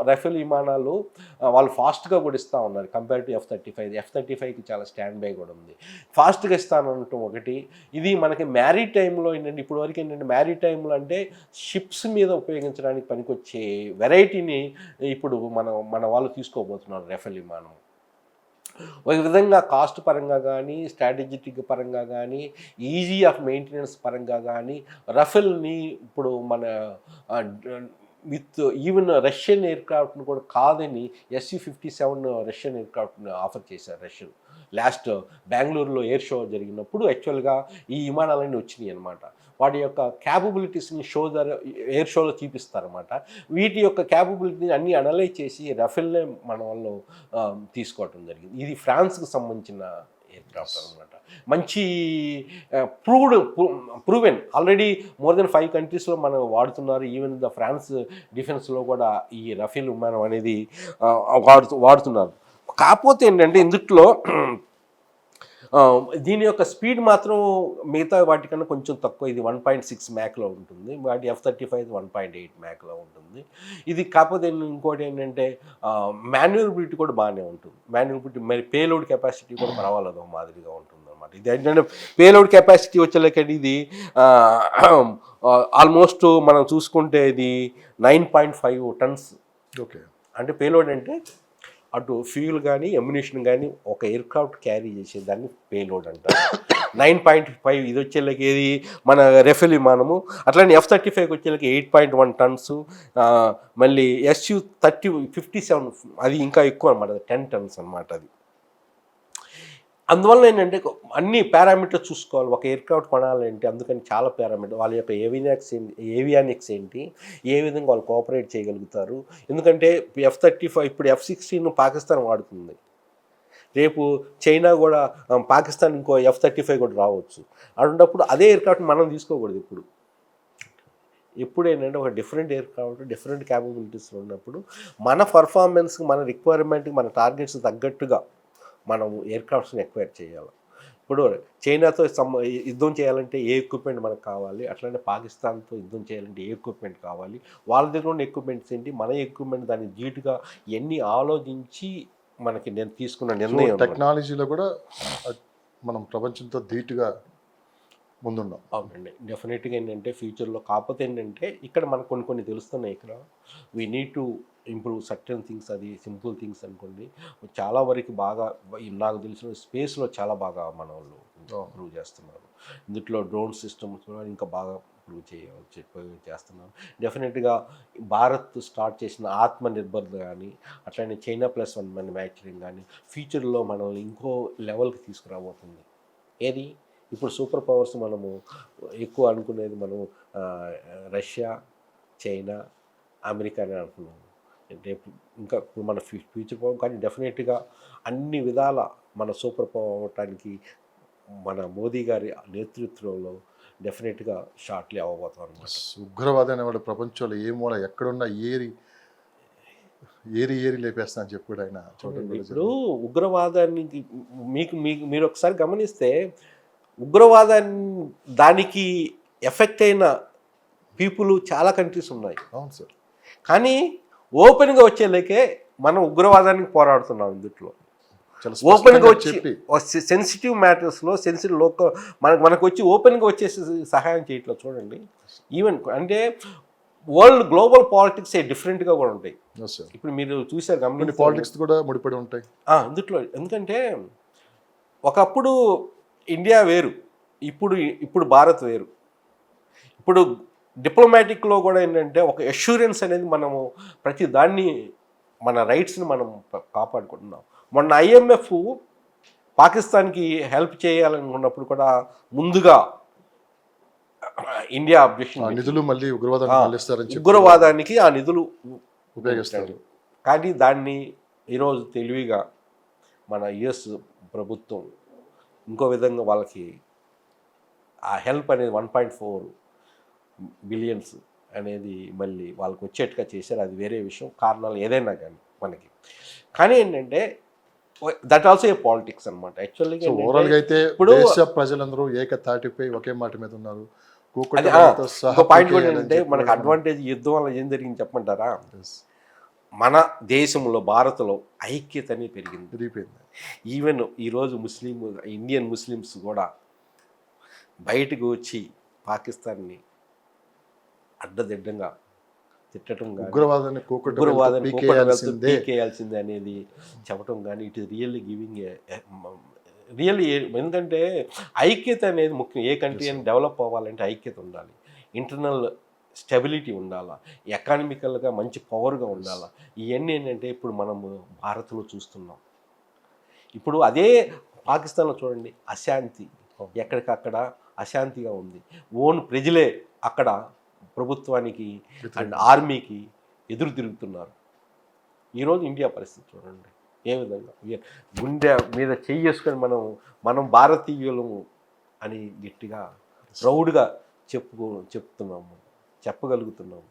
రఫేల్ విమానాలు వాళ్ళు ఫాస్ట్గా కూడా ఇస్తూ ఉన్నారు కంపేర్ టు F-35కి చాలా స్టాండ్ బై కూడా ఉంది. ఫాస్ట్గా ఇస్తానంటూ ఒకటి. ఇది మనకి మ్యారీ టైంలో ఏంటంటే ఇప్పుడు వరకు ఏంటంటే మ్యారీ టైంలో అంటే షిప్స్ మీద ఉపయోగించడానికి పనికొచ్చే వెరైటీని ఇప్పుడు మన వాళ్ళు తీసుకోబోతున్నారు రఫేల్ విమానం. ఒక విధంగా కాస్ట్ పరంగా కానీ స్ట్రాటజిటిక్ పరంగా కానీ ఈజీ ఆఫ్ మెయింటెనెన్స్ పరంగా కానీ రఫేల్ని ఇప్పుడు మన విత్ ఈవెన్ రష్యన్ ఎయిర్క్రాఫ్ట్ని కూడా కాదని Su-57 రష్యన్ ఎయిర్క్రాఫ్ట్ని ఆఫర్ చేశారు రష్యన్. లాస్ట్ బెంగళూరులో ఎయిర్ షో జరిగినప్పుడు యాక్చువల్గా ఈ విమానాలన్నీ వచ్చినాయి అనమాట. వాటి యొక్క క్యాపబిలిటీస్ని ఎయిర్ షోలో చూపిస్తారన్నమాట. వీటి యొక్క క్యాపబిలిటీని అన్నీ అనలైజ్ చేసి రఫేల్నే మన వాళ్ళు తీసుకోవటం జరిగింది. ఇది ఫ్రాన్స్కి సంబంధించిన ఎయిర్క్రాఫ్ట్ అనమాట. మంచి ప్రూవెన్ ఆల్రెడీ మోర్ దెన్ 5 కంట్రీస్లో మనం వాడుతున్నారు. ఈవెన్ ద ఫ్రాన్స్ డిఫెన్స్లో కూడా ఈ రఫేల్ విమానం అనేది వాడుతున్నారు. కాకపోతే ఏంటంటే ఇందులో దీని యొక్క స్పీడ్ మాత్రం మిగతా వాటికన్నా కొంచెం తక్కువ. ఇది 1.6 మ్యాక్లో ఉంటుంది. వాటి F-35 1.8 మ్యాక్లో ఉంటుంది. ఇది కాకపోతే ఇంకోటి ఏంటంటే మాన్యువరబిలిటీ కూడా బాగానే ఉంటుంది. మాన్యువరబిలిటీ మరి పేలోడ్ కెపాసిటీ కూడా పర్వాలేదు మాదిరిగా ఉంటుంది అనమాట. ఇది ఏంటంటే పేలోడ్ కెపాసిటీ వచ్చేలేకండి ఇది ఆల్మోస్ట్ మనం చూసుకుంటే ఇది 9.5 టన్స్. ఓకే, అంటే పేలోడ్ అంటే అటు ఫ్యూల్ కానీ ఎమ్యునిషన్ కానీ ఒక ఎయిర్క్రాఫ్ట్ క్యారీ చేసేదాన్ని పేలోడ్ అంటారు. 9.5 ఇది వచ్చేళ్ళకి ఏది మన రఫేల్ విమానము. అట్లానే F-35కి వచ్చేళ్ళకి 8.1 టన్స్. మళ్ళీ Su-57 అది ఇంకా ఎక్కువ అనమాట, 10 టన్స్ అనమాట అది. అందువల్ల ఏంటంటే అన్ని పారామీటర్స్ చూసుకోవాలి ఒక ఎయిర్క్రాఫ్ట్ కొనాలంటే. అందుకని చాలా పారామీటర్ వాళ్ళ యొక్క ఏవియానిక్స్ ఏంటి, ఏ విధంగా వాళ్ళు కోఆపరేట్ చేయగలుగుతారు. ఎందుకంటే F-35 ఇప్పుడు F-16 పాకిస్తాన్ వాడుతుంది. రేపు చైనా కూడా పాకిస్తాన్ ఇంకో F-35 కూడా రావచ్చు. అటువంటిప్పుడు అదే ఎయిర్క్రాఫ్ట్ మనం తీసుకోకూడదు. ఎప్పుడు ఏంటంటే ఒక డిఫరెంట్ ఎయిర్క్రాఫ్ట్ డిఫరెంట్ క్యాపబిలిటీస్ ఉన్నప్పుడు మన పర్ఫార్మెన్స్కి మన రిక్వైర్మెంట్కి మన టార్గెట్స్ తగ్గట్టుగా మనం ఎయిర్క్రాఫ్ట్స్ని ఎక్వైర్ చేయాలి. ఇప్పుడు చైనాతో యుద్ధం చేయాలంటే ఏ ఎక్విప్మెంట్ మనకు కావాలి, అట్లనే పాకిస్తాన్తో యుద్ధం చేయాలంటే ఏ ఎక్విప్మెంట్ కావాలి, వాళ్ళ దగ్గర ఉన్న ఎక్విప్మెంట్స్ ఏంటి, మన ఎక్విప్మెంట్ దాన్ని ధీటుగా ఎన్ని ఆలోచించి మనకి నేను తీసుకున్న నిర్ణయం. టెక్నాలజీలో కూడా మనం ప్రపంచంతో ధీటుగా ముందున్నాం. అవునండి, డెఫినెట్గా ఏంటంటే ఫ్యూచర్లో. కాకపోతే ఏంటంటే ఇక్కడ మనకు కొన్ని తెలుస్తున్నాయి. ఇక్కడ we need to improve certain things. అది సింపుల్ థింగ్స్ అనుకోండి. చాలా వరకు బాగా నాకు తెలిసిన స్పేస్లో చాలా బాగా మన వాళ్ళు ఇంప్రూవ్ చేస్తున్నారు. ఇందులో డ్రోన్ సిస్టమ్స్ కూడా ఇంకా బాగా ఇంప్రూవ్ చేస్తున్నారు. డెఫినెట్గా భారత్ స్టార్ట్ చేసిన ఆత్మనిర్భర్ కానీ అట్లనే China+1 మ్యానుఫ్యాక్చరింగ్ కానీ ఫ్యూచర్లో మనల్ని ఇంకో లెవెల్కి తీసుకురాబోతుంది. ఏది ఇప్పుడు సూపర్ పవర్స్ మనము ఎక్కువ అనుకునేది మనము రష్యా, చైనా, అమెరికా అని అనుకున్నాము. రేపు ఇంకా ఇప్పుడు మన ఫ్యూచర్ పవర్ కానీ డెఫినెట్గా అన్ని విధాల మన సూపర్ పవర్ అవ్వటానికి మన మోదీ గారి నేతృత్వంలో డెఫినెట్గా షార్ట్లీ అవ్వబోతాం అనమాట. ఉగ్రవాదం అనేవాడు ప్రపంచంలో ఏ మూల ఎక్కడున్నా ఏరి లేపేస్తా అని చెప్పి కూడా ఆయన చూడండి. ఇప్పుడు ఉగ్రవాదానికి మీరు ఒకసారి గమనిస్తే ఉగ్రవాదాన్ని దానికి ఎఫెక్ట్ అయిన పీపుల్ చాలా కంట్రీస్ ఉన్నాయి. అవును సార్. కానీ ఓపెన్గా వచ్చేలేకే మనం ఉగ్రవాదానికి పోరాడుతున్నాం. ఇందులో చాలా ఓపెన్గా స్పష్టంగా వచ్చి చెప్పి సెన్సిటివ్ మ్యాటర్స్లో సెన్సిటివ్ మనకు వచ్చి ఓపెన్గా వచ్చేసి సహాయం చేయట్లేదు చూడండి. ఈవెన్ అంటే వరల్డ్ గ్లోబల్ పాలిటిక్స్ డిఫరెంట్గా కూడా ఉంటాయి. Yes, sir. ఇప్పుడు మీరు చూసారు కొన్ని గమనించారు. పాలిటిక్స్ కూడా ముడిపడి ఉంటాయి. అందుట్లో ఎందుకంటే ఒకప్పుడు ఇండియా వేరు, ఇప్పుడు భారత్ వేరు. ఇప్పుడు డిప్లొమాటిక్లో కూడా ఏంటంటే ఒక అష్యూరెన్స్ అనేది మనము ప్రతి దాన్ని మన రైట్స్ని మనం కాపాడుకుంటున్నాం. మొన్న IMF పాకిస్తాన్కి హెల్ప్ చేయాలనుకున్నప్పుడు కూడా ముందుగా ఇండియా ఆ అబ్జెక్షన్ నిధులు మళ్ళీ ఉగ్రవాదానికి మళ్ళిస్తారని చెప్పి ఉగ్రవాదానికి ఆ నిధులు ఉపయోగిస్తారు. కానీ దాన్ని ఈరోజు తెలివిగా మన US ప్రభుత్వం ఇంకో విధంగా వాళ్ళకి ఆ హెల్ప్ అనేది 1.4 బిలియన్స్ అనేది మళ్ళీ వాళ్ళకి వచ్చేట్టుగా చేశారు. అది వేరే విషయం, కారణాలు ఏదైనా కానీ మనకి. కానీ ఏంటంటే దట్ ఆల్సో ఏ పాలిటిక్స్ అనమాట సో యాక్చువల్గా. ఓవరాల్ గా అయితే ఇప్పుడు దేశ ప్రజలందరూ ఏకతాటిపై ఒకే మాట మీద ఉన్నారు. కూకటి అది వాళ్ళతో సహా ఇంకో పాయింట్ కూడా పీకేయాలని ఏంటంటే చెప్పి మనకు కూడా అడ్వాంటేజ్ యుద్ధం వల్ల ఏం జరిగింది చెప్పమంటారా? Yes, మన దేశంలో భారత్లో ఐక్యత అనేది పెరిగింది. పెరిగిపోయింది. ఈవెన్ ఈరోజు ఇండియన్ ముస్లిమ్స్ కూడా బయటకు వచ్చి పాకిస్తాన్ని అడ్డదిడ్డంగా తిట్టడం కానీ, ఉగ్రవాదాన్ని కూకటి ఉగ్రవాదాన్ని పీకేయాల్సిందే. పీకేయాల్సిందే అనేది చెప్పడం కానీ, it is really giving really. ఎందుకంటే ఐక్యత అనేది ముఖ్యం. ఏ కంట్రీ అని డెవలప్ అవ్వాలంటే ఐక్యత ఉండాలి, ఇంటర్నల్ స్టెబిలిటీ ఉండాలా, ఎకానమికల్గా మంచి పవర్గా ఉండాలా. ఇవన్నీ ఏంటంటే ఇప్పుడు మనము భారత్లో చూస్తున్నాం. ఇప్పుడు అదే పాకిస్తాన్లో చూడండి, అశాంతి ఎక్కడికక్కడ అశాంతిగా ఉంది. ఓన్ ప్రజలే అక్కడ ప్రభుత్వానికి అండ్ ఆర్మీకి ఎదురు తిరుగుతున్నారు. ఈరోజు ఇండియా పరిస్థితి చూడండి ఏ విధంగా. గుండె మీద చేసుకొని మనం భారతీయులము అని గట్టిగా ప్రౌడ్గా చెప్తున్నాము, చెప్పగలుగుతున్నాము.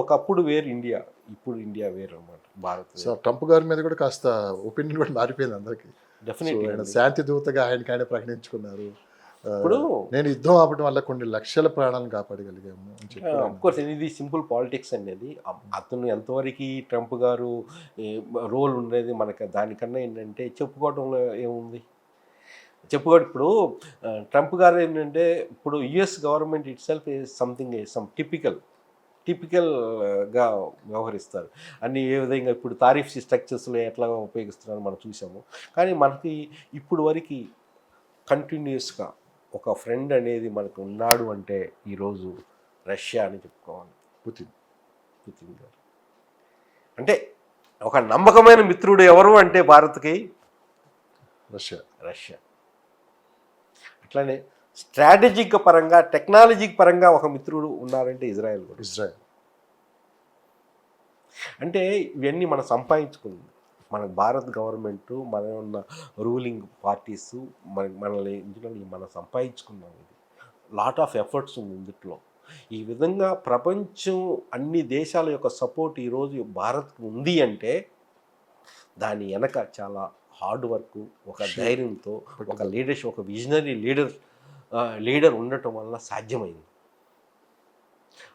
ఒకప్పుడు వేరు ఇండియా, ఇప్పుడు ఇండియా వేరు అనమాట భారత్. సో ట్రంప్ గారి మీద కూడా కాస్త ఒపీనియన్ కూడా మారిపోయింది అందరికి. డెఫినెట్లీ శాంతి దూతగా ఆయన ప్రకటించుకున్నారు. ఇప్పుడు నేను యుద్ధం ఆపడం వల్ల కొన్ని లక్షల ప్రాణాలను కాపాడగలిగాము అని చెప్పి అఫ్కోర్స్ ఇది సింపుల్ పాలిటిక్స్ అనేది. అతను ఎంతవరకు ట్రంప్ గారు రోల్ ఉండేది మనకి దానికన్నా ఏంటంటే చెప్పుకోవడంలో ఏముంది. ఇప్పుడు ట్రంప్ గారు ఏంటంటే ఇప్పుడు US government itself something టిపికల్గా వ్యవహరిస్తారు అన్ని. ఏ విధంగా ఇప్పుడు తారీఫ్ స్ట్రక్చర్స్లో ఎట్లా ఉపయోగిస్తున్నారో మనం చూసాము. కానీ మనకి ఇప్పుడు వరకు కంటిన్యూస్గా ఒక ఫ్రెండ్ అనేది మనకు ఉన్నాడు అంటే ఈరోజు రష్యా అని చెప్పుకోవాలి. పుతిన్ గారు అంటే ఒక నమ్మకమైన మిత్రుడు ఎవరు అంటే భారత్కి రష్యా. అట్లానే స్ట్రాటజిక్ పరంగా, టెక్నాలజీ పరంగా ఒక మిత్రుడు ఉన్నారంటే ఇజ్రాయెల్ కూడా. అంటే ఇవన్నీ మనం సంపాదించుకుంది. మన భారత్ గవర్నమెంట్, మన ఉన్న రూలింగ్ పార్టీస్ మనల్ని మనం సంపాదించుకున్నాం. ఇది లాట్ ఆఫ్ ఎఫర్ట్స్ ఉంది ఇందులో. ఈ విధంగా ప్రపంచం అన్ని దేశాల యొక్క సపోర్ట్ ఈరోజు భారత్కు ఉంది అంటే దాని వెనక చాలా హార్డ్ వర్క్, ఒక ధైర్యంతో, ఒక లీడర్షిప్, ఒక విజనరీ లీడర్ ఉండటం వల్ల సాధ్యమైంది.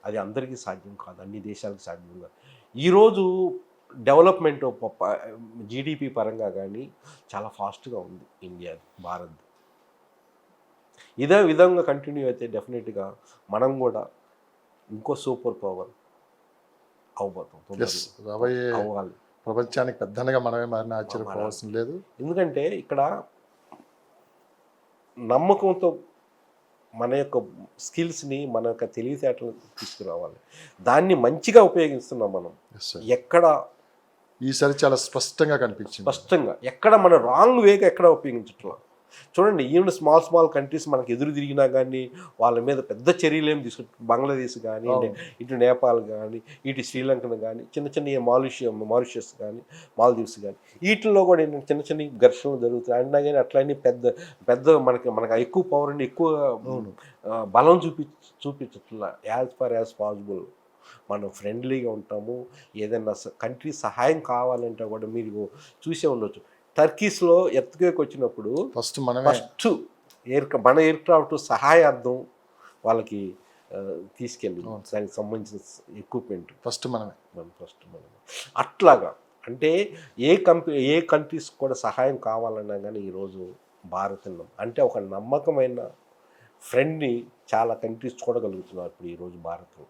అది అందరికీ సాధ్యం కాదు, అన్ని దేశాలకు సాధ్యం కాదు. ఈరోజు డెవలప్మెంట్ GDP పరంగా కానీ చాలా ఫాస్ట్గా ఉంది భారత్. ఇదే విధంగా కంటిన్యూ అయితే డెఫినెట్గా మనం కూడా ఇంకో సూపర్ పవర్ అవ్వాలి. ప్రపంచానికి పెద్దగా మనమే మారిన ఆశ్చర్యపోవాల్సిన లేదు. ఎందుకంటే ఇక్కడ నమ్మకంతో మన యొక్క స్కిల్స్ని, మన యొక్క తెలివితేటలు తీసుకురావాలి. దాన్ని మంచిగా ఉపయోగిస్తున్నాం మనం. ఎక్కడ ఈసారి చాలా స్పష్టంగా కనిపించింది. ఎక్కడ మన రాంగ్ వేగా ఎక్కడ ఉపయోగించట్లా. చూడండి, ఈవెన్ స్మాల్ కంట్రీస్ మనకు ఎదురు తిరిగినా కానీ వాళ్ళ మీద పెద్ద చర్యలు ఏమి బంగ్లాదేశ్ కానీ, ఇటు నేపాల్ కానీ, ఇటు శ్రీలంకను కానీ, చిన్న మారిషియస్ కానీ, మాల్దీవ్స్ కానీ, వీటిల్లో కూడా ఏంటంటే చిన్న ఘర్షణలు జరుగుతాయి. అయినా కానీ అట్లనే పెద్ద మనకు ఎక్కువ పవర్ అండి, ఎక్కువ బలం చూపించట్లా. యాజ్ ఫార్ యాజ్ పాసిబుల్ మనం ఫ్రెండ్లీగా ఉంటాము. ఏదైనా కంట్రీ సహాయం కావాలంటే కూడా మీరు చూసే ఉండొచ్చు, టర్కీస్లో ఎర్త్క్వేక్ వచ్చినప్పుడు ఫస్ట్ మన ఎయిర్ క్రాఫ్ట్ సహాయార్థం వాళ్ళకి తీసుకెళ్ళి దానికి సంబంధించిన ఎక్విప్మెంట్ ఫస్ట్ మనమే. అట్లాగా అంటే ఏ కంట్రీస్ కూడా సహాయం కావాలన్నా కానీ ఈరోజు భారత్ ఉన్నాం అంటే ఒక నమ్మకమైన ఫ్రెండ్ని చాలా కంట్రీస్ చూడగలుగుతున్నారు ఇప్పుడు ఈరోజు భారత్.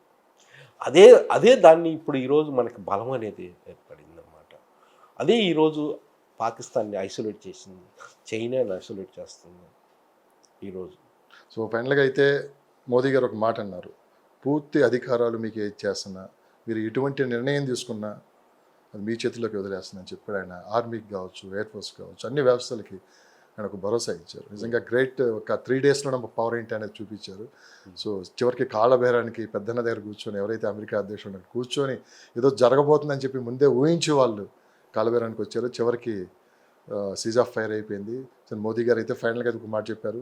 అదే అదే దాన్ని ఇప్పుడు ఈరోజు మనకి బలం అనేది ఏర్పడింది అన్నమాట. అదే ఈరోజు పాకిస్తాన్ని ఐసోలేట్ చేసింది, చైనాని ఐసోలేట్ చేస్తుంది ఈరోజు. సో ఫైనల్గా అయితే మోదీ గారు ఒక మాట అన్నారు, పూర్తి అధికారాలు మీకు ఇచ్చేస్తున్నా, మీరు ఎటువంటి నిర్ణయం తీసుకున్నా అది మీ చేతిలోకి వదిలేస్తుందని చెప్పాడు ఆయన. ఆర్మీకి కావచ్చు, ఎయిర్ ఫోర్స్ కావచ్చు, అన్ని వ్యవస్థలకి ఆయన ఒక భరోసా ఇచ్చారు. నిజంగా గ్రేట్. ఒక 3 డేస్లో మన పవర్ ఏంటి అనేది చూపించారు. సో చివరికి కాళ్ళబేరానికి పెద్దన్న దగ్గర కూర్చొని, ఎవరైతే అమెరికా అధ్యక్షుడు కూర్చొని ఏదో జరగబోతుందని చెప్పి ముందే ఊహించి వాళ్ళు కాళ్ళబేరానికి వచ్చారు. చివరికి సీజ్ ఆఫ్ ఫైర్ అయిపోయింది. సో మోదీ గారు అయితే ఫైనల్గా ఒక మాట చెప్పారు,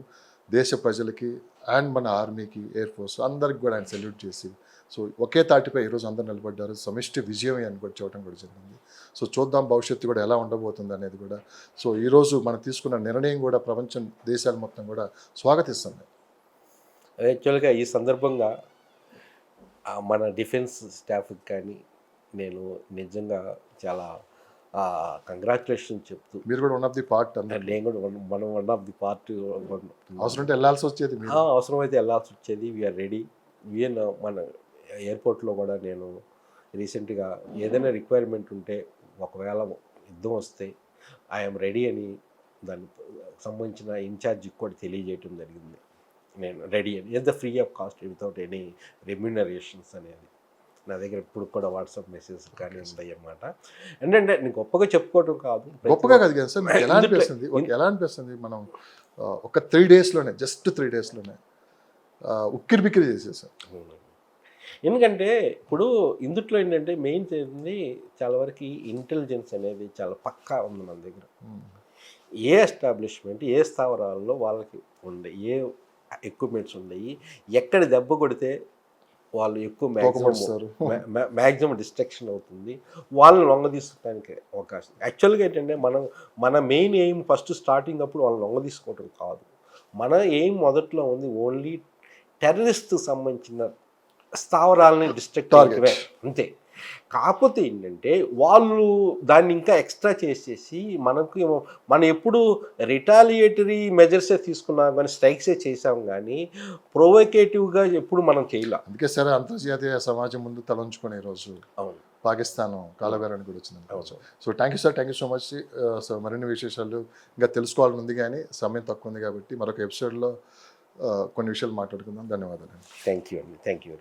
దేశ ప్రజలకి అండ్ మన ఆర్మీకి, ఎయిర్ ఫోర్స్ అందరికి కూడా ఆయన సెల్యూట్ చేసి, సో ఒకే తాటిపై ఈరోజు అందరు నిలబడ్డారు. సమిష్టి విజయం అని కూడా చూడటం కూడా జరిగింది. సో చూద్దాం భవిష్యత్తు కూడా ఎలా ఉండబోతుంది అనేది కూడా. సో ఈరోజు మనం తీసుకున్న నిర్ణయం కూడా ప్రపంచం దేశాలు మొత్తం కూడా స్వాగతిస్తుంది. యాక్చువల్గా ఈ సందర్భంగా మన డిఫెన్స్ స్టాఫ్కి కానీ నేను నిజంగా చాలా కంగ్రాచులేషన్ చెప్తూ, మీరు కూడా వన్ ఆఫ్ ది పార్ట్ అన్నారు. నేను కూడా మనం వన్ ఆఫ్ ది పార్ట్. అవసరం ఉంటే వెళ్ళాల్సి వచ్చేది మీరు. అవసరమైతే వెళ్ళాల్సి వచ్చేది. We are ready. ఈవెన్ మన ఎయిర్పోర్ట్లో కూడా నేను రీసెంట్గా ఏదైనా రిక్వైర్మెంట్ ఉంటే, ఒకవేళ యుద్ధం వస్తే ఐఎమ్ రెడీ అని దానికి సంబంధించిన ఇన్ఛార్జికి కూడా తెలియజేయటం జరిగింది. నేను రెడీ అని, at the free of cost, without any remunerations అనేది నా దగ్గర ఇప్పుడు కూడా వాట్సాప్ మెసేజ్ కానీ ఉంటాయి అన్నమాట. ఏంటంటే నేను గొప్పగా చెప్పుకోవటం కాదు, గొప్పగా కాదు కదా సార్. మీకు ఎలా అనిపిస్తుంది, ఎలా అనిపిస్తుంది మనం ఒక 3 డేస్లోనే, జస్ట్ 3 డేస్లోనే ఉక్కిరి బిక్కిరి చేసేసాం. ఎందుకంటే ఇప్పుడు ఇందుట్లో ఏంటంటే మెయిన్ చేసింది చాలా వరకు ఇంటెలిజెన్స్ అనేది చాలా పక్కా ఉంది మన దగ్గర. ఏ ఎస్టాబ్లిష్మెంట్, ఏ స్థావరాల్లో వాళ్ళకి ఉండే ఏ ఎక్విప్మెంట్స్ ఉన్నాయి, ఎక్కడ దెబ్బ కొడితే వాళ్ళు ఎక్కువ మ్యాక్సిమం డిస్ట్రక్షన్ అవుతుంది, వాళ్ళని లొంగ తీసుకోవడానికి అవకాశం. యాక్చువల్గా ఏంటంటే మన మెయిన్ ఎయిమ్ ఫస్ట్ స్టార్టింగ్ అప్పుడు వాళ్ళని లొంగ తీసుకోవడం కాదు. మన ఎయిమ్ మొదట్లో ఉంది ఓన్లీ టెర్రరిస్ట్ సంబంధించిన స్థావరాలని డిస్ట్రక్ట్ చేయడమే, అంతే. కాకపోతే ఏంటంటే వాళ్ళు దాన్ని ఇంకా ఎక్స్ట్రా చేసేసి మనం ఎప్పుడు రిటాలియేటరీ మెజర్సే తీసుకున్నాం కానీ, స్ట్రైక్సే చేసాం కానీ ప్రొవోకేటివ్గా ఎప్పుడు మనం చేయలేం. అందుకే సరే అంతర్జాతీయ సమాజం ముందు తలంచుకునే రోజు అవును పాకిస్తాన్ కాలబేరానికి కూడా వచ్చింది. So thank you sir, thank you so much. So మరిన్ని విశేషాలు ఇంకా తెలుసుకోవాలని ఉంది కానీ సమయం తక్కువ ఉంది కాబట్టి మరొక ఎపిసోడ్లో కొన్ని విషయాలు మాట్లాడుకుందాం. ధన్యవాదాలు. థ్యాంక్ యూ అండి. Thank you.